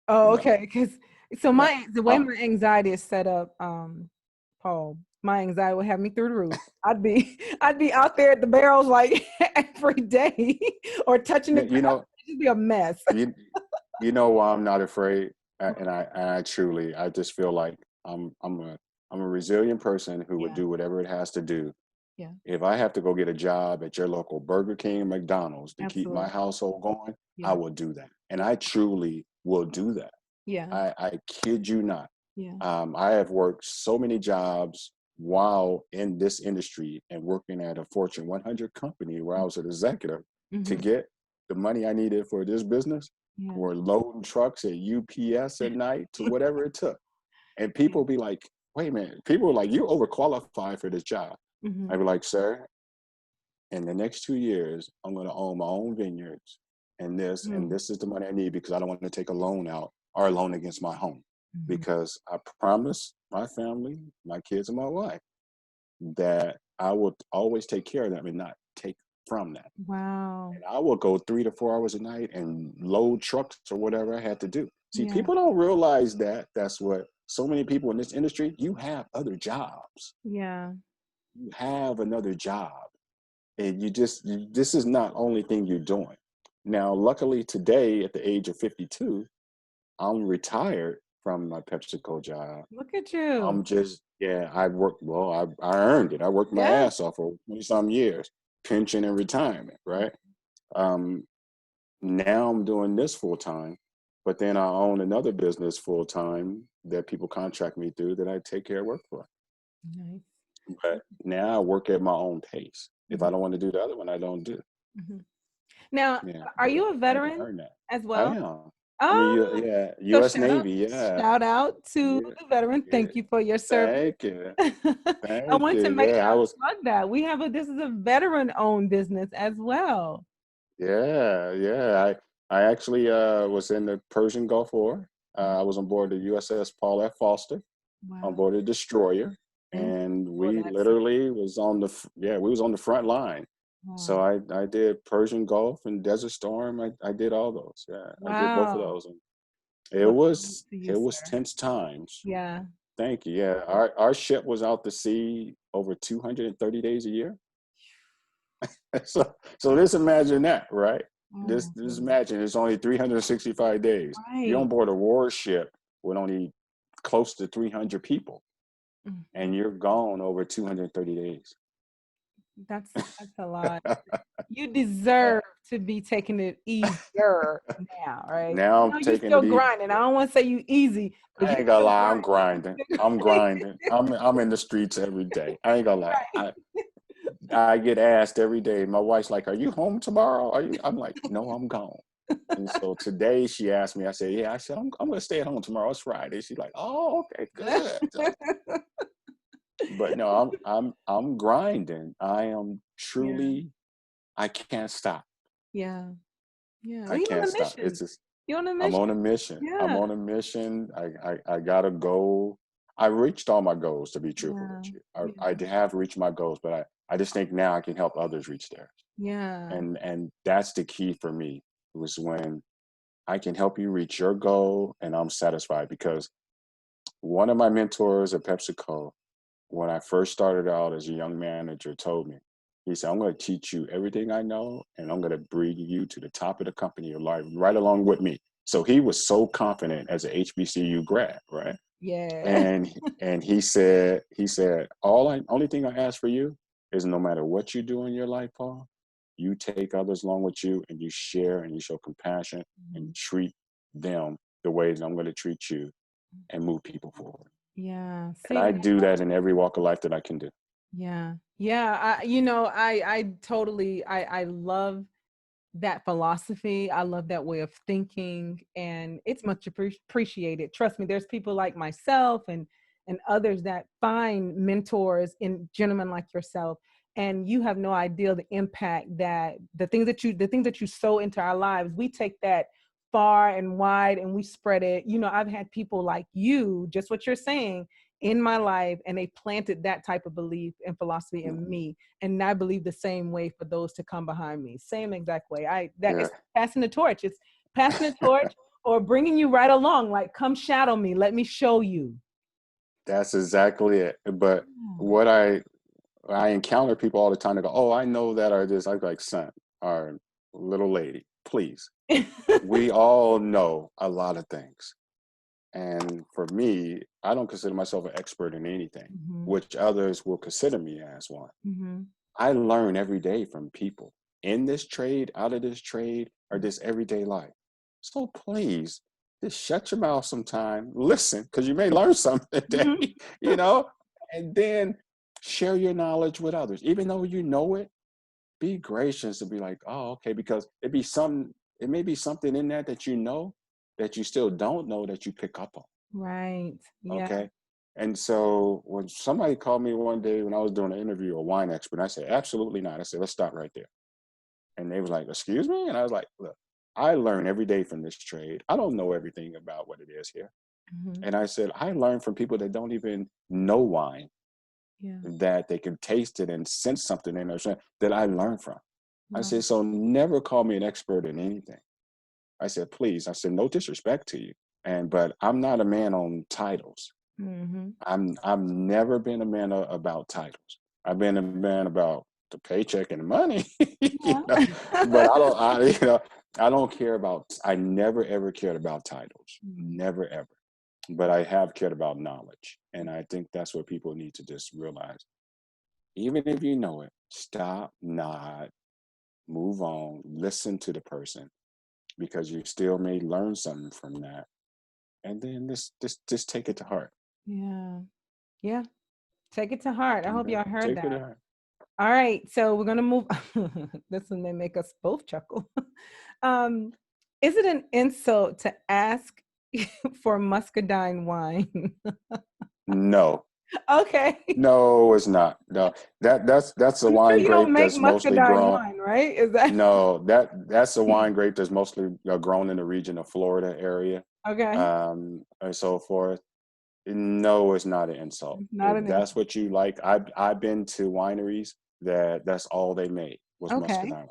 oh, no, okay. Because so no. the way my anxiety is set up, Paul, my anxiety would have me through the roof. I'd be out there at the barrels like every day or touching the You ground. know, It'd just be a mess. you you know why I'm not afraid, and I truly, I just feel like I'm a resilient person who would Yeah, do whatever it has to do. yeah, If I have to go get a job at your local Burger King, McDonald's to keep my absolutely. household going, I Yeah, will do that, and I truly will do that. yeah, I kid you not. yeah. I have worked so many jobs while in this industry and working at a Fortune 100 company where I was an executive to Mm-hmm. get the money I needed for this business, Yeah, or loading trucks at UPS at night to whatever it took. And yeah. people be like, wait a minute, people are like, you overqualified for this job. Mm-hmm. I'd be like, sir, in the next 2 years, I'm going to own my own vineyards and Mm-hmm. this is the money I need because I don't want to take a loan out or a loan against my home. Mm-hmm. Because I promised my family, my kids, and my wife that I would always take care of them and not take from that. Wow. And I will go 3 to 4 hours a night and load trucks or whatever I had to do. See, Yeah, people don't realize that that's what so many people in this industry, you have other jobs. yeah. You have another job. And this is not only thing you're doing. Now, luckily today at the age of 52, I'm retired from my PepsiCo job. Look at you. I'm just, yeah, I worked, well, I earned it. I worked my Yeah. ass off for 20 some years, pension and retirement, right? Um, Now I'm doing this full time, but then I own another business full time that people contract me through that I take care of work for. Nice. But now I work at my own pace. If I Mhm, don't want to do the other one, I don't do. mhm. Now, Yeah, are but you a I had to veteran earn that. as I well? am. I mean, Oh, yeah, so U.S. Navy, yeah, shout out to yeah, the veteran. yeah. Thank you for your service. Thank you, I thank wanted you. to make Yeah, sure I I was. plug that. This is a veteran-owned business as well. Yeah, yeah. I actually was in the Persian Gulf War. I was on board the USS Paul F. Foster on Wow. board a destroyer, Thank you and for we that. Sir. literally was on the yeah, we was on the front line. So Wow. I did Persian Gulf and Desert Storm. I did all those. Yeah, I did both of Wow. those. And it Well, was to you, it was sir. tense times. Yeah. Thank you. Yeah, our ship was out to sea over 230 days a year. So just imagine that, right? Oh This my this goodness. imagine it's only 365 days. You're Right. on board a warship with only close to 300 people. Mhm. and you're gone over 230 days. That's a lot. You deserve to be taking it easier now, right? Now I I'm know you taking still it. grinding. I don't want to say you easy because I you ain't gonna still lie, I'm grinding. I'm grinding. grinding. I'm in the streets every day. I ain't gonna lie. Right. I get asked every day. My wife's like, "Are you home tomorrow?" Are you? I'm like, "No, I'm gone." And so today she asked me. I said, "Yeah." I said, "I'm gonna stay at home tomorrow. It's Friday." She's like, "Oh, okay, good." But no, I'm grinding. I am Yeah. truly. I can't stop. Yeah. Yeah. Well, I you on can't a stop. mission. It's just You on a I'm mission. on a mission. I'm Yeah. on a mission. I got a goal. I reached all my goals, to be truthful with Yeah. you. I Yeah. have reached my goals, but I just think now I can help others reach theirs. Yeah. And that's the key for me, was when I can help you reach your goal and I'm satisfied. Because one of my mentors at PepsiCo, when I first started out as a young manager, told me, he said, "I'm going to teach you everything I know, and I'm going to bring you to the top of the company right along with me." So he was so confident as an HBCU grad, right? Yeah. And he said, only thing I ask for you is, no matter what you do in your life, Paul, you take others along with you, and you share, and you show compassion, and Mhm. treat them the way that I'm going to treat you, and move people forward. Yeah. And See, I do that in every walk of life that I can do. yeah. Yeah. I totally, I love that philosophy. I love that way of thinking, and it's much appreciated. Trust me, there's people like myself and others that find mentors in gentlemen like yourself, and you have no idea the impact that the things that you sow into our lives, we take that far and wide and we spread it. I've had people like you, just what you're saying, in my life, and they planted that type of belief and philosophy in Mhm. me, and I believe the same way for those to come behind me. Same exact way. That Yeah. is passing the torch. It's passing the torch or bringing you right along. Like, come shadow me. Let me show you. That's exactly it. But what I encounter people all the time that go, "Oh, I know that," or this. I'm like, "Son, or little lady, please. Yeah. We all know a lot of things." And for me, I don't consider myself an expert in anything, Hmm. which others will consider me as one. Hmm. I learn every day from people in this trade, out of this trade, or this everyday life. So please, just shut your mouth sometime, listen, because you may learn something today, Hmm. you know, and then share your knowledge with others. Even though you know it, be gracious to be like, "Oh, okay," because it may be something in that you know that you still don't know that you pick up on. Right. Yeah. Okay. And so when somebody called me one day when I was doing an interview, a wine expert, I said, "Absolutely not." I said, "Let's stop right there." And they was like, "Excuse me?" And I was like, "Look, I learn every day from this trade. I don't know everything about what it is here." Hmm. And I said, "I learn from people that don't even know wine, Yeah. that they can taste it and sense something in there that I learn from." I Right. said, "So never call me an expert in anything." I said, "Please." I said, "No disrespect to you. But I'm not a man on titles. Hmm. I've never been a man about titles. I've been a man about the paycheck and the money, Yeah. But I don't care about. I never ever cared about titles, never ever. But I have cared about knowledge, and I think that's what people need to just realize. Even if you know it, stop, nod, move on, listen to the person, because you still may learn something from that, and then just take it to heart. Yeah. Yeah. Take it to heart. I hope Okay? y'all heard Take it that. to heart. All right, so we're gonna move. This one may make us both chuckle. Um, is it an insult to ask for muscadine wine? No, Okay, no, it's not. No, that's a I'm sure wine you don't grape make that's mostly muscadine grown. wine, right? Is that No, that's a wine grape that's mostly grown in the region of Florida area, okay? and so forth. No, it's not an insult. It's not If an that's insult. what you like, I've been to wineries that's all they made was Okay. muscadine wine.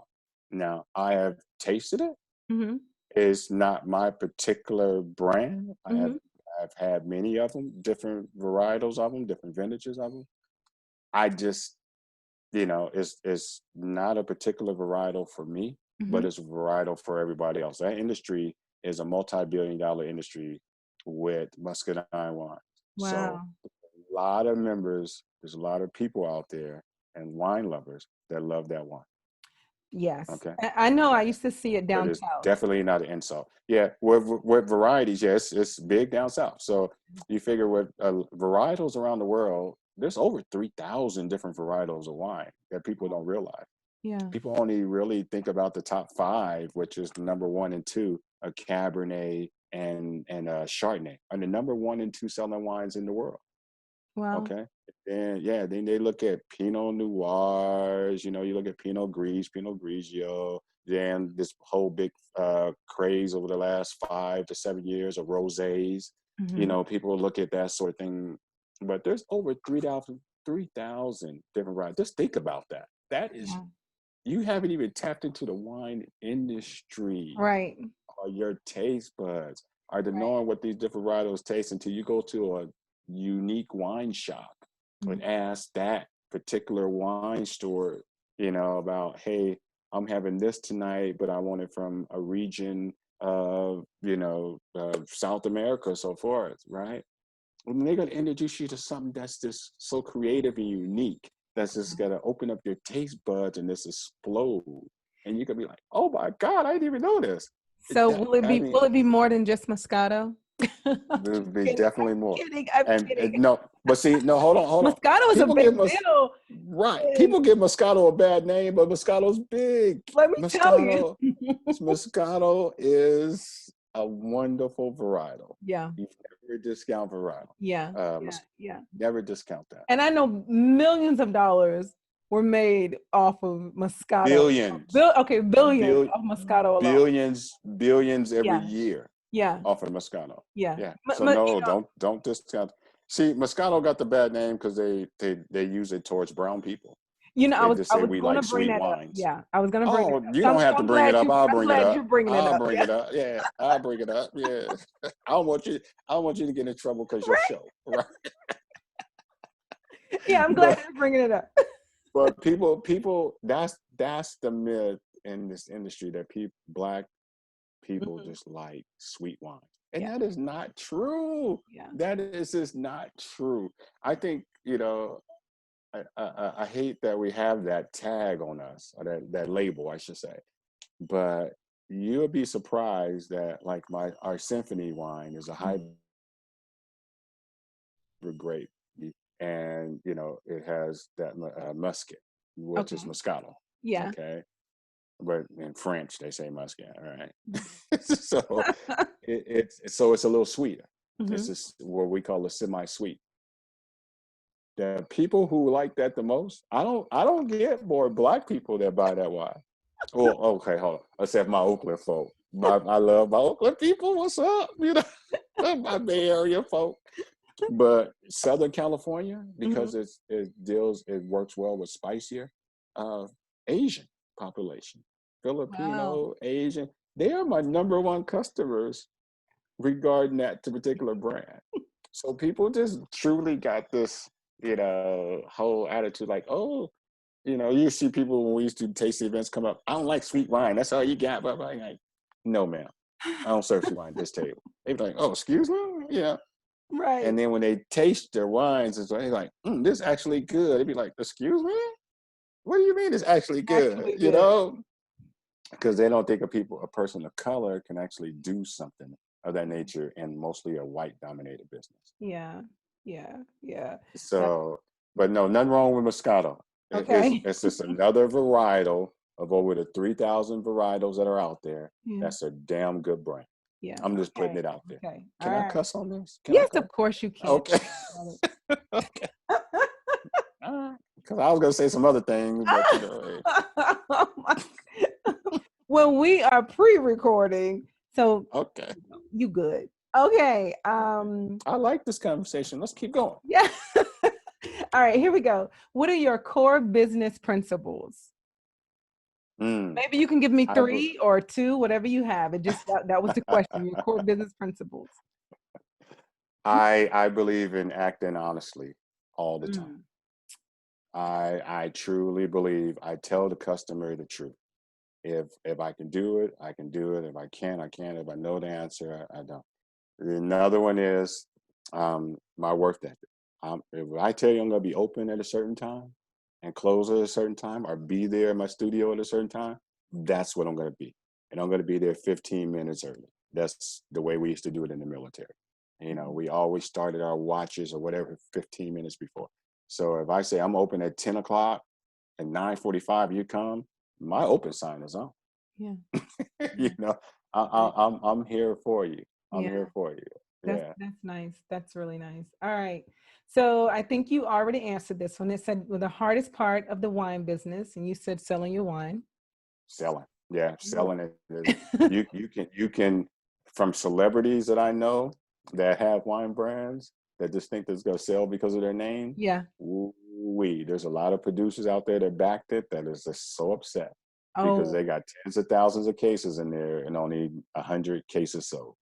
Now I have tasted it. Mm-hmm. It's not my particular brand. Mm-hmm. I've had many of them, different varietals of them, different vintages of them. I just, it's not a particular varietal for me, Mm-hmm. but it's a varietal for everybody else. That industry is a multi-billion-dollar industry with muscadine wine. So Wow. a lot of members, there's a lot of people out there and wine lovers that love that wine. Yes. Okay. I know. I used to see it But down it's south. definitely not an insult. Yeah, with varieties, yes, it's big down south. So you figure with varietals around the world, there's over 3,000 different varietals of wine that people don't realize. Yeah. People only really think about the top five, which is the number one and two, a Cabernet and a Chardonnay, are the number one and two selling wines in the world. Well, Okay. And yeah, then they look at Pinot Noirs, you look at Pinot Gris, Pinot Grigio, then this whole big craze over the last 5 to 7 years of rosés. mhm. People look at that sort of thing. But there's over 3,000 different varieties. Just think about that. That is, Yeah. you haven't even tapped into the wine industry Right. or your taste buds or to Right. knowing what these different varietals taste until you go to a unique wine shop Mhm. and ask that particular wine store, about, hey, I'm having this tonight, but I want it from a region of, South America, so forth, right? And they're going to introduce you to something that's just so creative and unique. That's just going to open up your taste buds and just explode. And you can be like, oh my God, I didn't even know this. So That, will it I be mean, will it be more than just Moscato? I'm there'll just be kidding. definitely I'm more. kidding. I'm And kidding. no, but see, no, hold on. Moscato is a People give big us deal. right. And People give Moscato a bad name, but Moscato's big. let me tell you. Moscato is a wonderful varietal. Yeah. You never discount varietal. Yeah. Yeah. Yeah. Never discount that. And I know millions of dollars were made off of Moscato. Billions, Okay, billions bill, off Moscato alone. billions every Yeah. year Yeah. off of Moscato. Yeah. Yeah. So But no, don't discount. See, Moscato got the bad name because they use it towards brown people. I They was just I say was we gonna like bring sweet that up. wines. Yeah, I was gonna bring that Oh, up. you So don't have to bring it up. I'll I'm bring it glad you're up. bringing it I'll up. bring Yeah. it up. Yeah, I'll bring it up. Yeah. I don't want you. I don't want you to get in trouble because your Right. show, right? Yeah, I'm glad But you're bringing it up. but people, that's the myth in this industry that black people Mhm. just like sweet wine, and Yeah. that is not true. Yeah. That is just not true. I think I hate that we have that tag on us, or that label, I should say. But you'll be surprised that like our symphony wine is a Mhm. hybrid grape, and it has that muscat, which is Okay. Moscato. Yeah. Okay, but in French they say muscat. All right, Mhm. so it's a little sweeter. It's Mhm. just what we call a semi-sweet. The people who like that the most, I don't get more black people that buy that wine. Well, okay, hold on. Except my Oakland folk. I love my Oakland people. What's up? My Bay Area folk. But Southern California, Mhm. because it works well with spicier, uh, Asian population, Wow. Filipino, Asian. They are my number one customers regarding that to particular brand. So people just truly got this, whole attitude like, oh, you see people when we used to taste events come up, I don't like sweet wine. That's all you got. But I'm like, no, ma'am. I don't serve sweet wine at this table. They'd be like, oh, excuse me? Yeah. Right. And then when they taste their wines, it's like, this is actually good. They'd be like, excuse me? What do you mean it's actually good? Actually good. Because they don't think a person of color can actually do something of that nature in mostly a white dominated business. Yeah. Yeah. Yeah. That, So, but no, nothing wrong with Moscato. okay. It's just another varietal of over the 3,000 varietals that are out there. Yeah. That's a damn good brand. Yeah. I'm just putting Okay. it out there. Okay. All Can I right. cuss on this? Can I Yes, of cuss? course you can. Okay. Okay. Because I was going to say some other things, but Oh my- when we are pre-recording, so okay. you good. Okay. I like this conversation. Let's keep going. Yeah. All right, here we go. What are your core business principles? Mm, Maybe you can give me I, be- 3 or 2, whatever you have. It just that was the question. Your core business principles. I believe in acting honestly all the time. Mm, I truly believe I tell the customer the truth. If I can do it, I can do it. If I can't, I can't. If I know the answer, I don't. Another one is my work ethic. If I tell you I'm going to be open at a certain time and close at a certain time, or be there in my studio at a certain time, that's what I'm going to be. And I'm going to be there 15 minutes early. That's the way we used to do it in the military. You know, we always started our watches or whatever 15 minutes before. So if I say I'm open at 10 o'clock and 9:45, you come, my open sign is on. Yeah. You know, I'm here for you. I'm Yeah. here for you. Yeah. That's nice. That's really nice. All right. So I think you already answered this one. It said, well, the hardest part of the wine business, and you said selling your wine. Selling. Yeah, Ooh. selling it. You can from celebrities that I know that have wine brands that just think that's gonna sell because of their name. Yeah. There's a lot of producers out there that backed it that is just so upset because Oh. they got tens of thousands of cases in there and only 100 cases sold.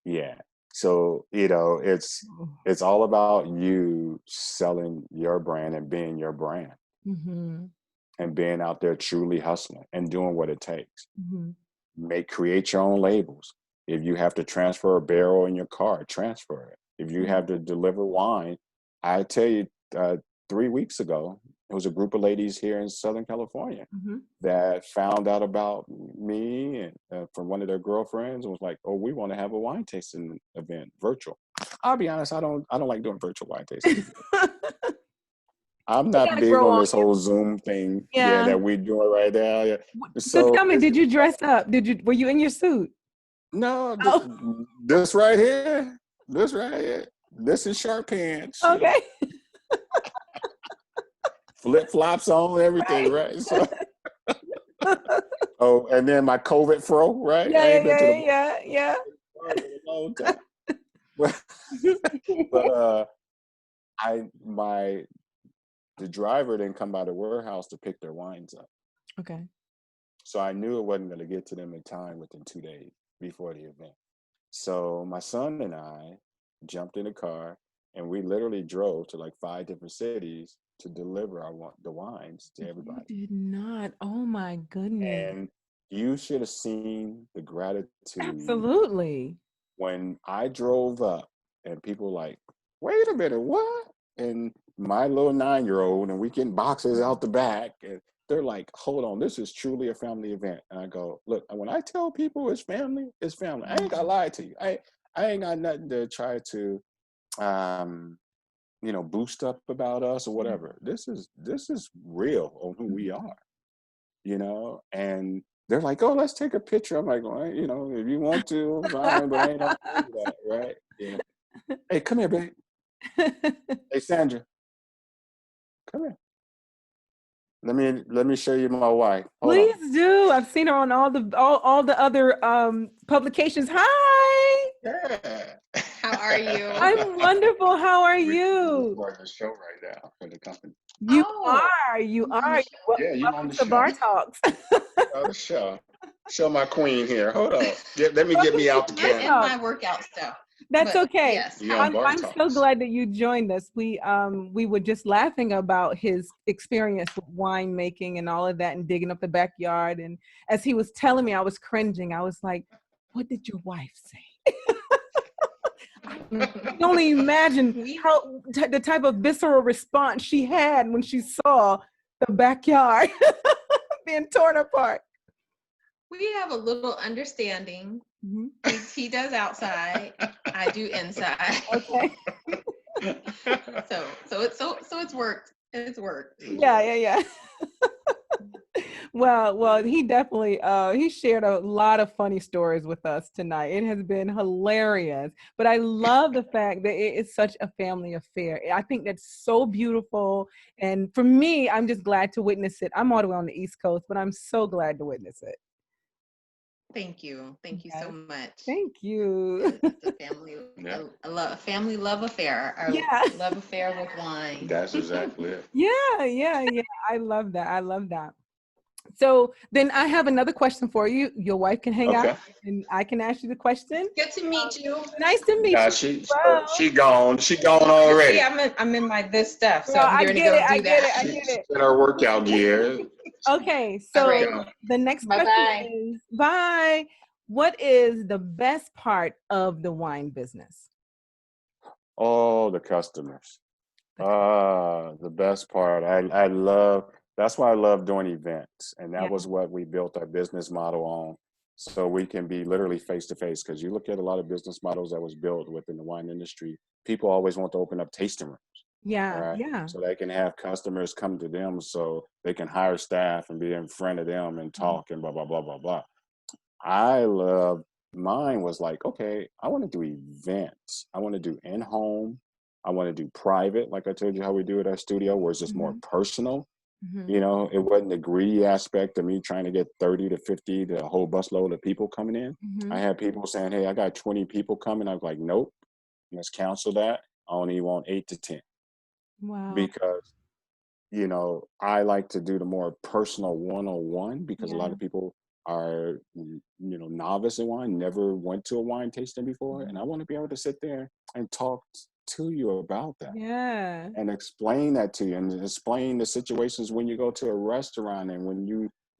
Yeah. So, it's all about you selling your brand and being your brand Mm-hmm. and being out there truly hustling and doing what it takes. Mm-hmm. Create your own labels. If you have to transfer a barrel in your car, transfer it. If you Yeah. have to deliver wine, I tell you, 3 weeks ago, there was a group of ladies here in Southern California Mm-hmm. that found out about me and from one of their girlfriends and was like, "Oh, we want to have a wine tasting event, virtual." I'll be honest, I don't like doing virtual wine tasting. I'm They not gotta big grow on on this you. whole Zoom thing, yeah, Yeah. that we're doing right now. Yeah. So So tell me, it's did you dress up? Were you in your suit? no, Oh, this right here, this right here, this is sharp pants, okay. flip flops on, everything, Right. right? So, oh, and then my COVID fro, right? Yeah, I yeah, ain't been to the yeah, yeah, bar in a long time, but yeah. but I my the driver didn't come by the warehouse to pick their wines up, Okay. so I knew it wasn't going to get to them in time within 2 days before the event. So my son and I jumped in a car and we literally drove to like 5 different cities to deliver the wines to You everybody. did not. Oh my goodness. And you should have seen the gratitude Absolutely. when I drove up and people like, wait a minute, what? And my little 9-year-old, and we getting boxes out the back, and they're like, hold on, this is truly a family event. And I go, look, when I tell people it's family, it's family. I ain't gonna lie to you. I ain't got nothing to try to um, boost up about us or whatever. This is real on who we are, and they're like, oh, let's take a picture. I'm like, well, if you want to, fine, but I ain't gonna do that, right? Yeah. Hey, come here, babe. Hey, Sandra, come here. Let me show you my wife. Hold on. Please do. I've seen her on all the other publications. Hi. Yeah. How are you? I'm wonderful. How are We're you? recording a show right now for the company. You Oh, are. You I'm on are. the show. Yeah, you on Welcome the to show. Bar Talks. On the show. Show my queen here. Hold on. Let me get Welcome me to out the Bar You're in camera. my Talks. workout stuff. That's But okay. yes, You on Bar I'm so Talks. glad that you joined us. We were just laughing about his experience with winemaking and all of that and digging up the backyard. And as he was telling me, I was cringing. I was like, what did your wife say? I can only imagine we the type of visceral response she had when she saw the backyard being torn apart. we have a little understanding. Mhm. He does outside, I do inside. Okay. So it's worked. It's worked. Yeah. Well, he definitely he shared a lot of funny stories with us tonight. It has been hilarious. But I love the fact that it is such a family affair. I think that's so beautiful. And for me, I'm just glad to witness it. I'm all the way on the East Coast, but I'm so glad to witness it. Thank you. Thank you so Yes. much. Thank you. It's a family, Yeah. a family love affair, or Yeah. love affair with wine. That's exactly it. Yeah. I love that. I love that. So then I have another question for you. Your wife can hang out Okay. and I can ask you the question. Good to meet you. Nice to meet Nah, you. she Well, she gone. She gone You see, already. I'm in my this stuff, so girl, I'm I getting ready to get it. go I do get it. that. I She's get it. in her workout gear. Okay. All She right. So gone. the next Bye question bye. is, bye. What is the best part of the wine business? Oh, the customers. The cu- The best part. I love, that's why I love doing events. And that yeah. was what we built our business model on. So we can be literally face to face. Because you look at a lot of business models that was built within the wine industry, people always want to open up tasting rooms, Yeah. right? Yeah. So they can have customers come to them so they can hire staff and be in front of them and Mhm. talk and blah, blah, blah, blah, blah. I love, mine was like, okay, I want to do events. I want to do in home. I want to do private, like I told you how we do at our studio, where it's just more Mhm. personal. Mhm. You know, it wasn't the greedy aspect of me trying to get 30 to 50 to a whole busload of people coming in. I Mhm. had people saying, hey, I got 20 people coming. I was like, nope, let's cancel that. I only want 8 to 10 Wow. because I like to do the more personal one-on-one because a lot Yeah. of people are, novice in wine, never went to a wine tasting before. And Mhm. I want to be able to sit there and talk to you about that Yeah. and explain that to you and explain the situations when you go to a restaurant and when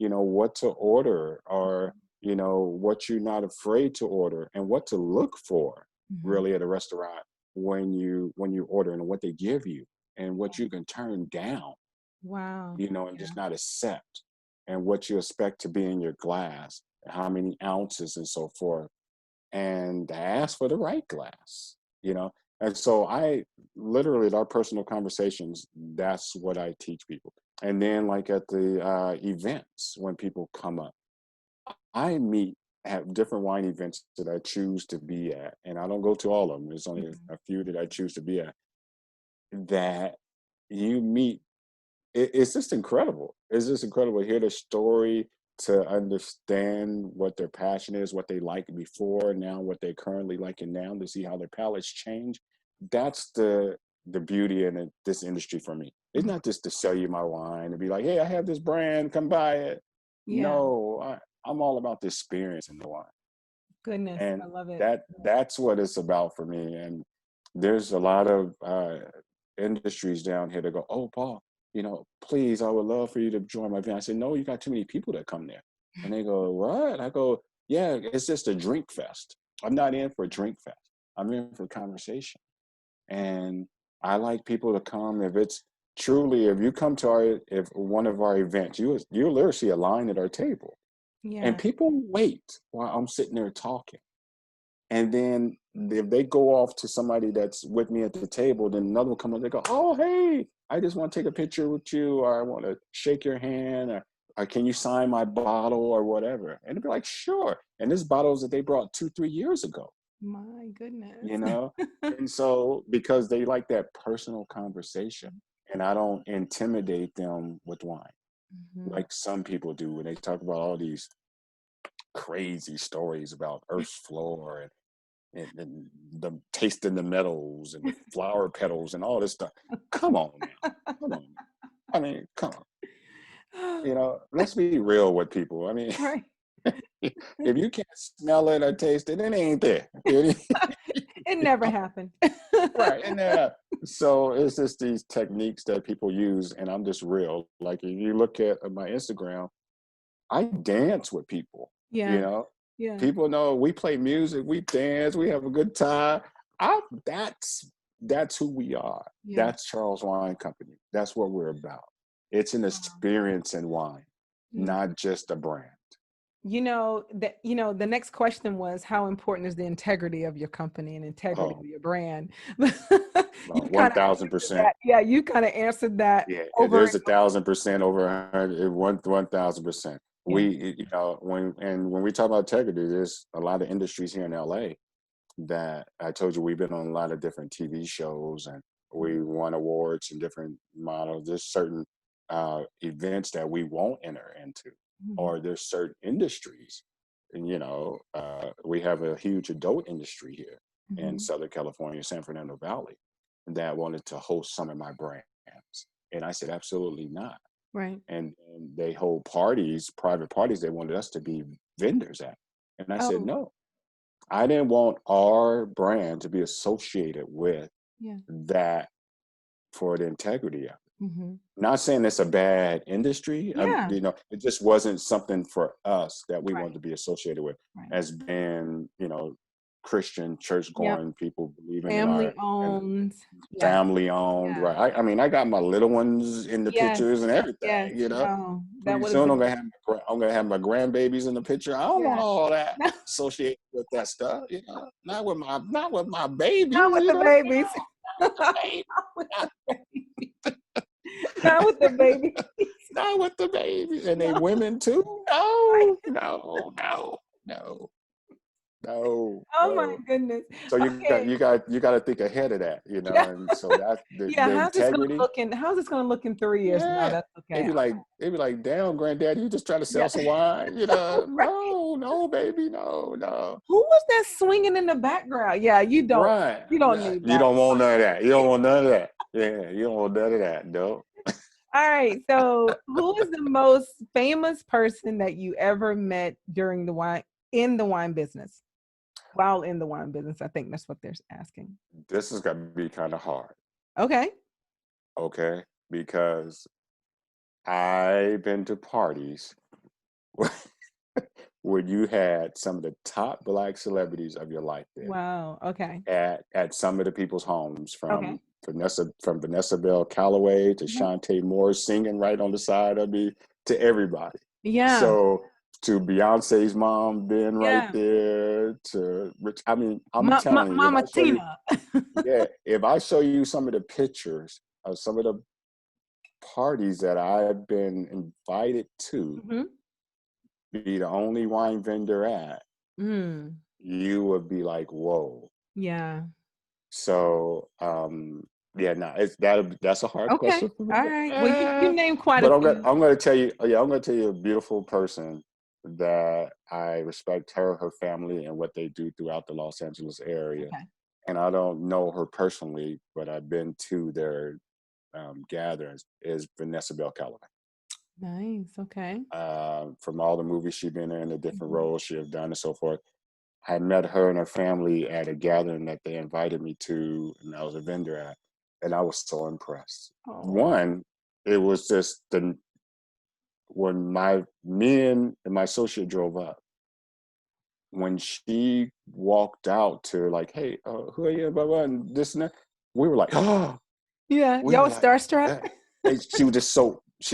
what to order or, what you're not afraid to order and what to look for Mhm. really at a restaurant when you order and what they give you and what you can turn down, Wow. and Yeah. just not accept, and what you expect to be in your glass, how many ounces and so forth, and ask for the right glass, And so I literally, at our personal conversations, that's what I teach people. And then, like at the events, when people come up, I meet at different wine events that I choose to be at, and I don't go to all of them. There's only Mhm. a few that I choose to be at. That you meet it's just incredible. It's just incredible to hear their story, to understand what their passion is, what they liked before, now what they currently liking now, to see how their palates change. That's the beauty in this industry for me. It's Mhm. not just to sell you my wine and be like, hey, I have this brand, come buy it. Yeah. No, I'm all about the experience in the wine. Goodness. And I love it. that's what it's about for me. And there's a lot of industries down here that go, oh, Paul, please, I would love for you to join my event. I said, no, you got too many people that come there. And they go, what? I go, yeah, it's just a drink fest. I'm not in for a drink fest. I'm in for conversation. And I like people to come if it's truly, if you come to if one of our events, you'll literally see a line at our table. And Yeah. people wait while I'm sitting there talking. And then if they go off to somebody that's with me at the table, then another will come up. They go, "Oh, hey, I just want to take a picture with you, or I want to shake your hand, or can you sign my bottle, or whatever?" And they'd be like, "Sure." And this bottles that they brought 2, 3 years ago, My goodness. you know. And so because they like that personal conversation, and I don't intimidate them with wine Mhm. like some people do when they talk about all these crazy stories about Earth's floor and the tasting the metals and the flower petals and all this stuff. Come on now. Come on. I mean, come on. Let's be real with people. I mean, Right. if you can't smell it or taste it, it ain't there. It never happened. Right. And so it's just these techniques that people use, and I'm just real. Like if you look at my Instagram, I dance with people, you Yeah. know. Yeah. People know we play music, we dance, we have a good time. I that's who we are. Yeah. That's Charles Wine Company. That's what we're about. It's an Wow. experience in wine, Mm. not just a brand. The next question was how important is the integrity of your company and integrity of Oh, your brand? well, You've kind of answered 1,000%. that. Yeah, you kind of answered that Yeah, over there's and 1,000% over 100, 1,000%. yeah. When we talk about integrity, there's a lot of industries here in LA that I told you we've been on a lot of different TV shows and we won awards and different models. There's certain events that we won't enter into, Mhm. or there's certain industries. And, we have a huge adult industry here in Mhm. Southern California, San Fernando Valley, that wanted to host some of my brands. And I said, absolutely not. Right. And they hold parties, private parties, they wanted us to be vendors at. And I said, Oh, no, I didn't want our brand to be associated with yeah. that for the integrity of it. Mhm. Not saying it's a bad industry. Yeah. It just wasn't something for us that we Right. wanted to be associated with Right. as being, Christian church Yep. going people believing in Family our and owned. Yeah. family owned, Yeah. right? I mean, I got my little ones in the Yes. pictures and everything, Yes. you know. No, that Pretty would have soon been. I'm gonna have my grandbabies in the picture. I don't want Yeah. all that No, associated with that stuff, you know. Not with my babies, not with you the know. babies. Not Baby, with not, the babies. Not with the babies. not with the babies, and they No. women too. Right. No, no, no, no, no, Oh my no. goodness. So Okay. you got to think ahead of that, you know. Yeah. And so that's Yeah. the integrity. How's this gonna look in 3 years from now? Yeah. That's okay. They'd be like, damn, granddaddy, you just trying to Yeah. sell some wine, you know? Right. No, no, baby, no, no. Who was that swinging in the background? Yeah, Right. you don't need You that. don't want none of that. You don't want none of that. Yeah, you don't want none of that, no. All right. So who is the most famous person that you ever met during in the wine business? While in the wine business, I think that's what they're asking. This is gonna be kind of hard, Okay. okay? Because I've been to parties where you had some of the top Black celebrities of your life there Wow. Okay. at some of the people's homes, Okay. from Vanessa Bell Calloway to Mhm. Shantae Moore singing right on the side of me to everybody. Yeah. So to Beyonce's mom being right Yeah. there to Rich, I mean, I'm telling you, Mama Tina. if I show you some of the pictures of some of the parties that I've been invited to Hmm. be the only wine vendor at, Mm. you would be like, whoa. Yeah. So yeah, no, that's a hard Okay. question for me. All right. Well, you named quite a But few. I'm gonna tell you, yeah, I'm gonna tell you a beautiful person that I respect her family and what they do throughout the Los Angeles area. Okay. And I don't know her personally, but I've been to their gatherings. Is Vanessa Bell Calloway. Nice. Okay. From all the movies she's been in, the different Mhm. roles she have done, and so forth. I met her and her family at a gathering that they invited me to, and I was a vendor at, and I was so impressed. Oh. One, it was just when me and my associate drove up, when she walked out to like, hey, who are you, blah blah, and this and that, we were like, oh, Yeah. we Y'all were was like, starstruck. yeah. And she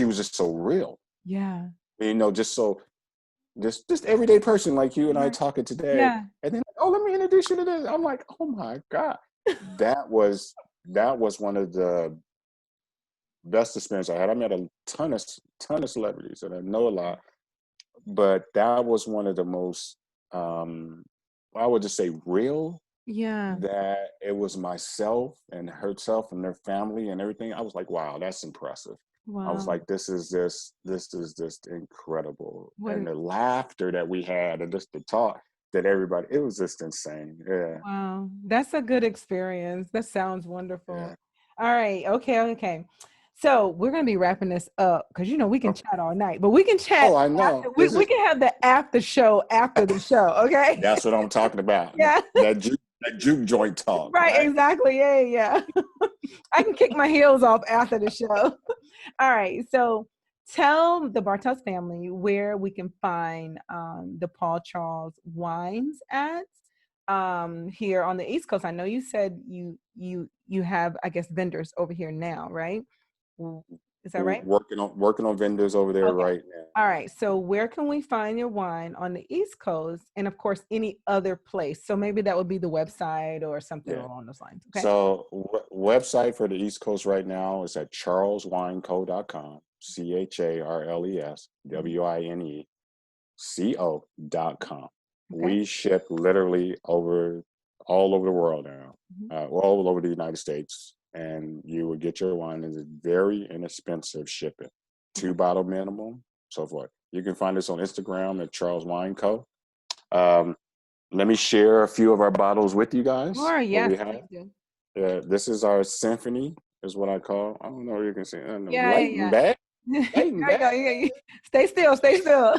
was just so real, Yeah. you know, just everyday person like you and I Yeah. talking today. Yeah. And then, oh, let me introduce you to this. I'm like, oh my God. That was one of the best experience I had. I met a ton of celebrities and I know a lot, but that was one of the most I would just say real, Yeah. that it was myself and herself and their family and everything. I was like, wow, that's impressive. I was Wow. like, this is just incredible. What And a the laughter that we had and just the talk that everybody, it was just insane. Yeah. Wow. That's a good experience. That sounds Yeah. wonderful. All right. Okay. Okay. So we're gonna be wrapping this up because we can Okay. chat all night, but we can chat Oh, I after know. we can have the after show after the show. Okay. That's what I'm talking about. Yeah. That juke joint talk, Right. right? Exactly. Yeah. Yeah. I can kick my heels off after the show. All right. So tell the Bartos family where we can find the Paul Charles wines at here on the East Coast. I know you said you have, I guess, vendors over here now, right? Is that right? Working on vendors over there Okay. right now. All right. So where can we find your wine on the East Coast and of course any other place? So maybe that would be the website or something Yeah. along those lines. Okay. So website for the East Coast right now is at charleswineco.com, CharlesWineCo.com. Okay. We ship literally all over the world now, Mhm. all over the United States, and you will get your wine. It's very inexpensive shipping, Okay. 2 bottle minimum, so forth. You can find us on Instagram at Charles Wine Co. Um, Let me share a few of our bottles with you guys. Sure. What Yes. we have. Please do. This is our symphony, is what I call. I don't know if you can see it. Yeah. Light and Yeah. back, Yeah. light and There you go. back. Yeah. Stay still. Stay still.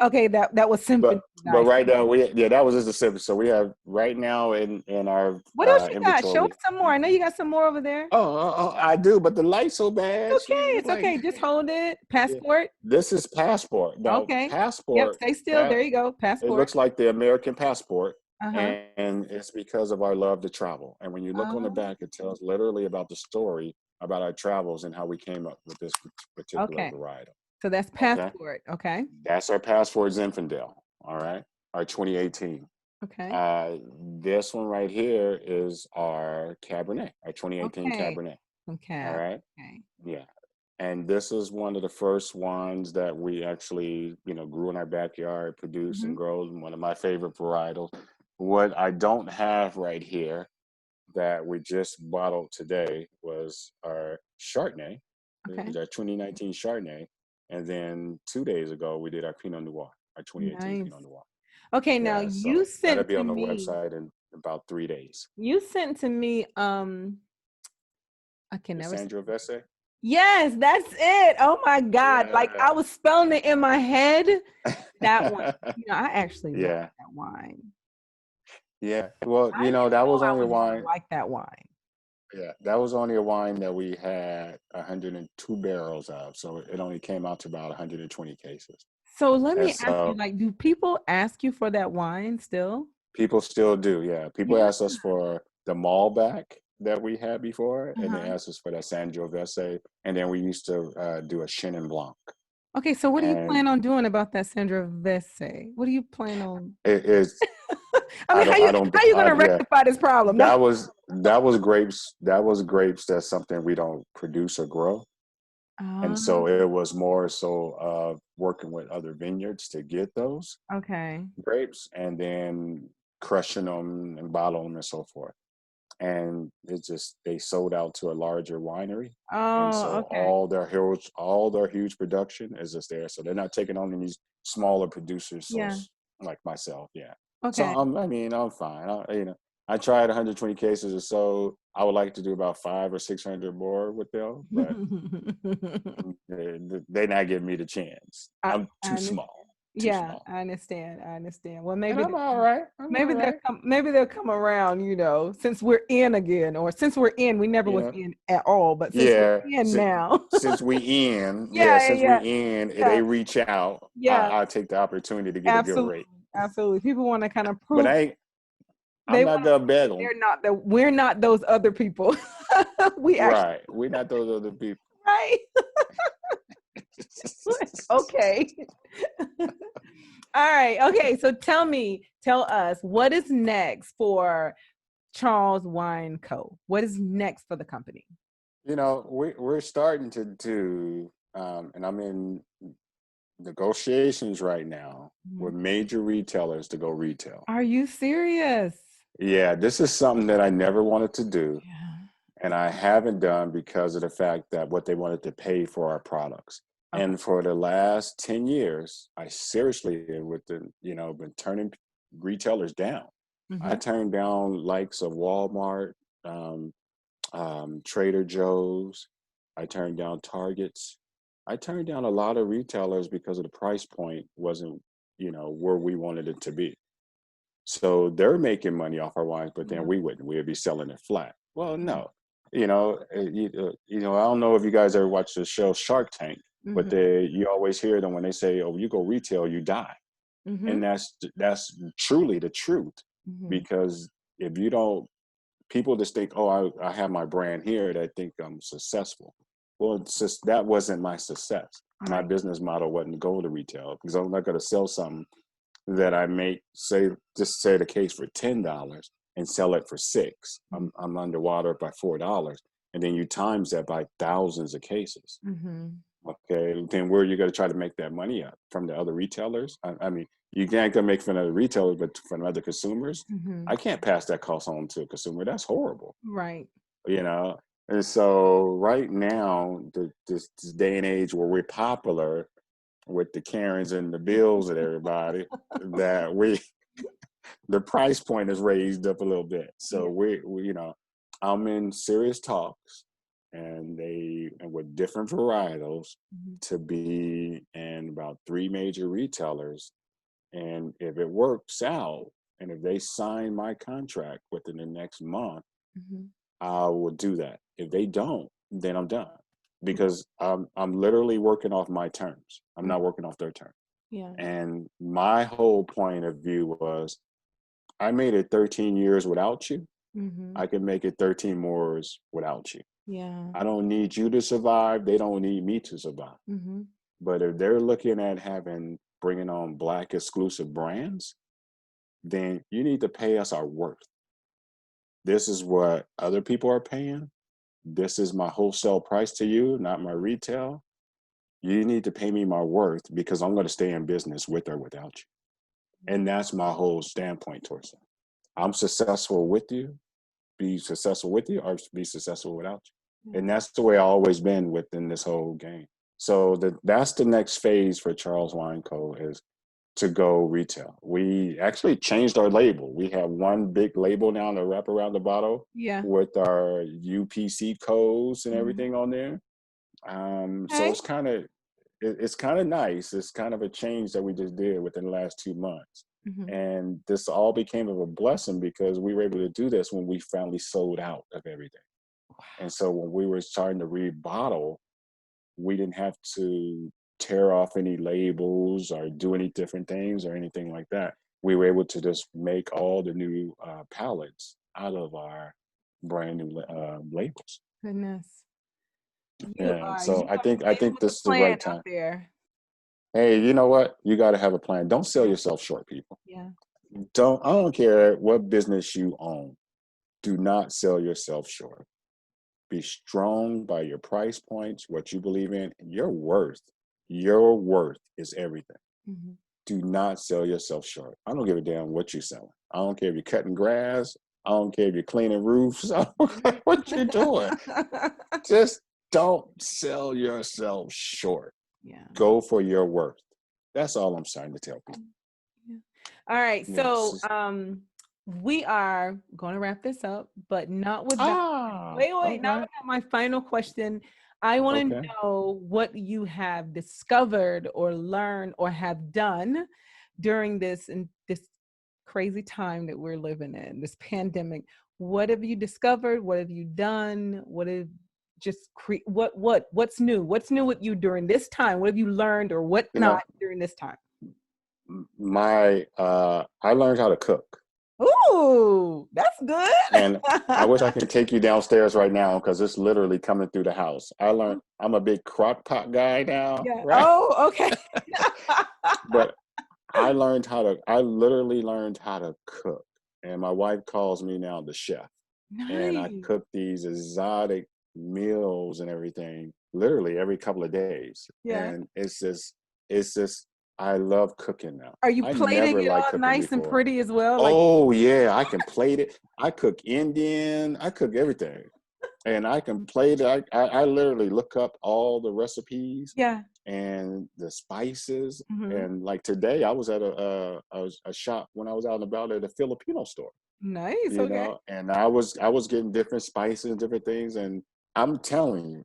Okay, that was symphony. But Nice. right now that was just a sip. So we have right now in our What else you got? Show inventory. us some more. I know you got some more over there. I do, but the light's so bad. Okay, She's it's like, okay. Just hold it. yeah. Passport. This is passport. Now Okay. Yep. passport, Stay still. There you go. it Passport. looks like the American passport, Uh-huh. and it's because of our love to travel. And when you look on the Oh, back, it tells literally about the story about our travels and how we came up with this particular okay. varietal. So that's Okay, passport. Okay. that's our passport Zinfandel. All right, our 2018. Okay. This one right here is our Cabernet, our 2018 Okay. Cabernet. Some All cab. right, Okay. yeah. And this is one of the first wines that we actually, grew in our backyard, produced Hmm. and grow. One of my favorite varietals. What I don't have right here that we just bottled today was our Chardonnay. It Okay. was our 2019 Chardonnay. And then 2 days ago, we did our Pinot Noir, our 2018 Nice. Pinot Noir. Okay. Now Yeah, you so that'll sent be to on the me. website in about 3 days. You sent to me. I can The never. Sandra Vese? Yes, that's it. Oh my God. Like I Yeah. was spelling it in my head. That one. I actually like Yeah. that wine. Yeah. Well, I didn't that know was I only a was gonna wine. like that wine. Yeah, that was only a wine that we had 102 barrels of, so it only came out to about 120 cases. So let And me ask you, so like, do people ask you for that wine still? people still do, yeah. People Yeah. ask us for the Malbec that we had before, and they Uh-huh. asked us for that Sangiovese, and then we used to do a Chenin Blanc. Okay, so what do you And plan on doing about that Sandra Vese? What do you plan on? it is, I mean, I don't, how you gonna yeah, rectify this problem? No. that was grapes. That was grapes. That's something we don't produce or grow. And Ah, so it was more so working with other vineyards to get those okay. grapes and then crushing them and bottling them and so forth. And they sold out to a larger winery. And Oh, so okay. all their huge production is just there. So they're not taking on any smaller producers. So Yeah. like myself, yeah. So Okay. I'm fine. I tried 120 cases or so. I would like to do about 500 or 600 more with them, but they're not giving me the chance. I, I'm I too understand. small. Too Yeah, small. I understand. I understand. Well, And I'm all right. I'm all right. maybe they'll come around, since we're in again, or since we're in, we never was Yeah. in at all, but since we're Yeah. in now. Since we in, yeah, Yeah, yeah, since we yeah. in, if Yeah. they reach out, Yeah. I'll take the opportunity to get a good Absolutely. rate. Absolutely. People want to kind of But prove I'm they not want to gonna prove beg that them. we're not those other people. We actually Right. We're not those other people. right. Okay. All right. Okay. So tell us what is next for Charles Wine Co. What is next for the company? We're starting to do, and I'm in negotiations right now Mhm. with major retailers to go retail. Are you serious? Yeah, this is something that I never wanted to do, Yeah. and I haven't done because of the fact that what they wanted to pay for our products. Okay. And for the last 10 years, I seriously, been turning retailers down. I Hmm. turned down likes of Walmart, um, Trader Joe's. I turned down Targets. I turned down a lot of retailers because of the price point wasn't, where we wanted it to be. So they're making money off our wines, but then Yeah. we wouldn't. We'd be selling it flat. Well, Yeah. no, I don't know if you guys ever watch the show Shark Tank, but Hmm. you always hear them when they say, "Oh, you go retail, you die," Hmm. and that's truly the truth, Hmm. because if you don't, people just think, "Oh, I have my brand here that think I'm successful." Well, it's just that wasn't my success. My Right. business model wasn't to go to retail, because I'm not going to sell something that I make, just say the case, for $10 and sell it for $6. I'm underwater by $4, and then you times that by thousands of cases. Hmm. Okay, then where are you going to try to make that money up from the other retailers? I mean, you can't go make from other retailers, but from other consumers, Hmm. I can't pass that cost on to a consumer. That's horrible, Right. you know. And so right now, this day and age where we're popular with the Karens and the Bills and everybody, that the price point is raised up a little bit. So Yeah. I'm in serious talks, and with different varietals, Mhm. to be in about 3 major retailers And if it works out, and if they sign my contract within the next month, Mm-hmm. I will do that. If they don't, then I'm done because I'm literally working off my terms. I'm not working off their terms. Yeah. And my whole point of view was, I made it 13 years without you. Mm-hmm. I can make it 13 more without you. Yeah. I don't need you to survive. They don't need me to survive. Mm-hmm. But if they're looking at bringing on Black exclusive brands, then you need to pay us our worth. This is what other people are paying. This is my wholesale price to you, not my retail. You need to pay me my worth because I'm going to stay in business with or without you. And that's my whole standpoint towards it. I'm successful with you, be successful with you, or be successful without you. Yeah. And that's the way I've always been within this whole game. So that's the next phase for Charles Wine Co. is to go retail. We actually changed our label. We have one big label now to wrap around the bottle Yeah. with our UPC codes and Mm-hmm. everything on there. So Okay. it's kind of nice. It's kind of a change that we just did within the last 2 months. Mm-hmm. And this all became of a blessing because we were able to do this when we finally sold out of everything. And so when we were starting to rebottle, we didn't have to tear off any labels or do any different things or anything like that. We were able to just make all the new palettes out of our brand new labels. Goodness. You Yeah. are So you are I playing think with the this is the plan right out time. there. Hey, you know what? You got to have a plan. Don't sell yourself short, people. Yeah. I don't care what business you own. Do not sell yourself short. Be strong by your price points, what you believe in, and your worth. Your worth is everything. Mm-hmm. Do not sell yourself short. I don't give a damn what you're selling. I don't care if you're cutting grass. I don't care if you're cleaning roofs. I don't care what you're doing. Just don't sell yourself short. Yeah. Go for your worth. That's all I'm trying to tell people. Yeah. All right. So Yes. we are going to wrap this up, but not with that. Ah, Wait, not okay. with that. My final question. I want to Okay. know what you have discovered or learned or have done during this crazy time that we're living in, this pandemic. What have you discovered? What have you done? What have what's new? What's new with you during this time? What have you learned or what You not know, during this time? I learned how to cook. Ooh, that's good. And I wish I could take you downstairs right now because it's literally coming through the house. I'm a big crock pot guy now, Yeah. right? Oh, okay. But I literally learned how to cook. And my wife calls me now the chef. And I Nice. cook these exotic meals and everything literally every couple of days. Yeah. And it's just, I love cooking now. Are you I plating never it liked all cooking nice and before. pretty as well? Like, Oh yeah, I can plate it. I cook Indian. I cook everything, and I can plate it. I literally look up all the recipes yeah. and the spices. Hmm. And like today, I was at a shop when I was out and about at a Filipino store, Nice. Okay. and I was getting different spices and different things. And I'm telling you,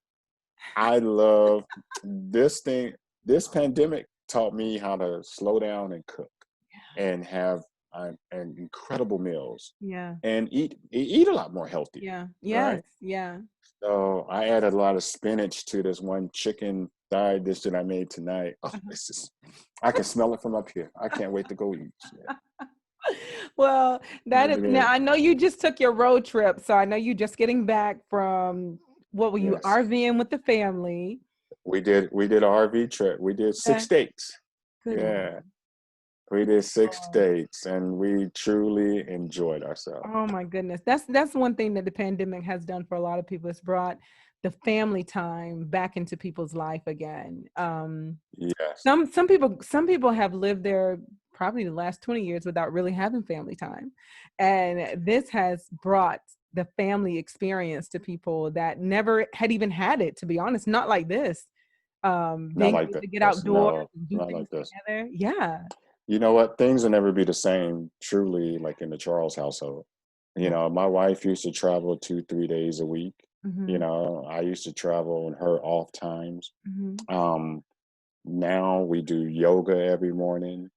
I love this thing. This pandemic taught me how to slow down and cook and have and incredible meals Yeah. and eat a lot more healthy, Yeah. Yes. right? Yeah. So I added a lot of spinach to this one chicken thigh dish that I made tonight. Oh, Uh-huh. it's just, I can smell it from up here. I can't wait to go eat. Well, that is Yeah. now I know you just took your road trip, so I know you just getting back from what were you Yes, RVing with the family? we did an RV trip. We did six Okay. states. Goodness. Yeah, we did six Oh. states, and we truly enjoyed ourselves. Oh my goodness. That's one thing that the pandemic has done for a lot of people. It's brought the family time back into people's life again. Yes. Some people have lived there probably the last 20 years without really having family time. And this has brought the family experience to people that never had even had it, to be honest, not like this. Not Being like able to get this. outdoors No, and do not things like this. together. Yeah. You know what? Things will never be the same, truly, like in the Charles household. My wife used to travel 2, 3 days a week. Mm-hmm. I used to travel in her off times. Mm-hmm. Um, Now we do yoga every morning.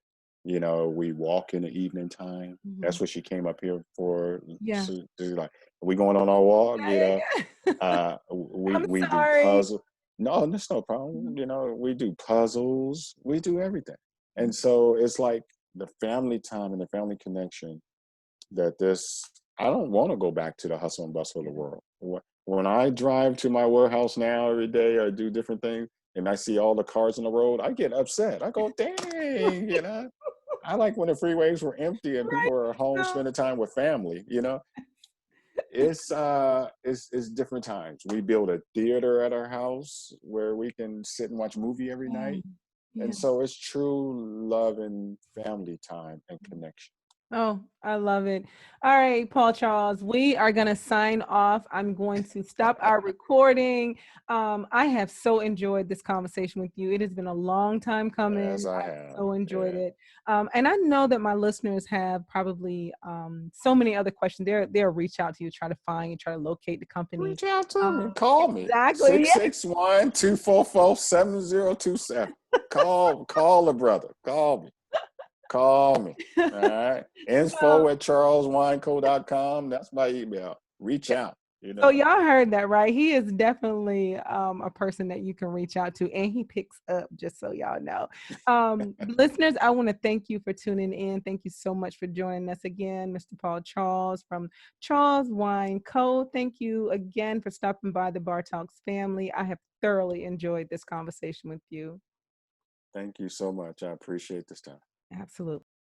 We walk in the evening time. Mhm. That's what she came up here for. Yeah. She's like, "Are we going on our walk?" Yeah, yeah, yeah. We I'm do sorry. puzzle. No, that's no problem. Mhm. We do puzzles. We do everything, Mhm. and so it's like the family time and the family connection that this. I don't want to go back to the hustle and bustle of the Yeah. world. When I drive to my warehouse now every day or do different things, and I see all the cars on the road, I get upset. I go, "Dang, I like when the freeways were empty and people Right. were home So spending time with family. It's different times. We build a theater at our house where we can sit and watch a movie every oh, night. And yeah. so it's true love and family time and connection. Oh, I love it. All right, Paul Charles, we are going to sign off. I'm going to stop our recording. I have so enjoyed this conversation with you. It has been a long time As coming. I I've have. so enjoyed Yeah. it. And I know that my listeners have probably so many other questions. They'll reach out to you, try to find you, try to locate the company. Reach out to me. Um, Call me. exactly. Six Yeah. six one 244 7027. Call a brother. Call me. Call me. All right. So, Info at charleswineco.com. That's my email. Reach out. So y'all heard that, right? He is definitely a person that you can reach out to, and he picks up, just so y'all know. Listeners, I want to thank you for tuning in. Thank you so much for joining us again, Mr. Paul Charles from Charles Wine Co. Thank you again for stopping by the Bar Talks family. I have thoroughly enjoyed this conversation with you. Thank you so much. I appreciate this time. Absolutely.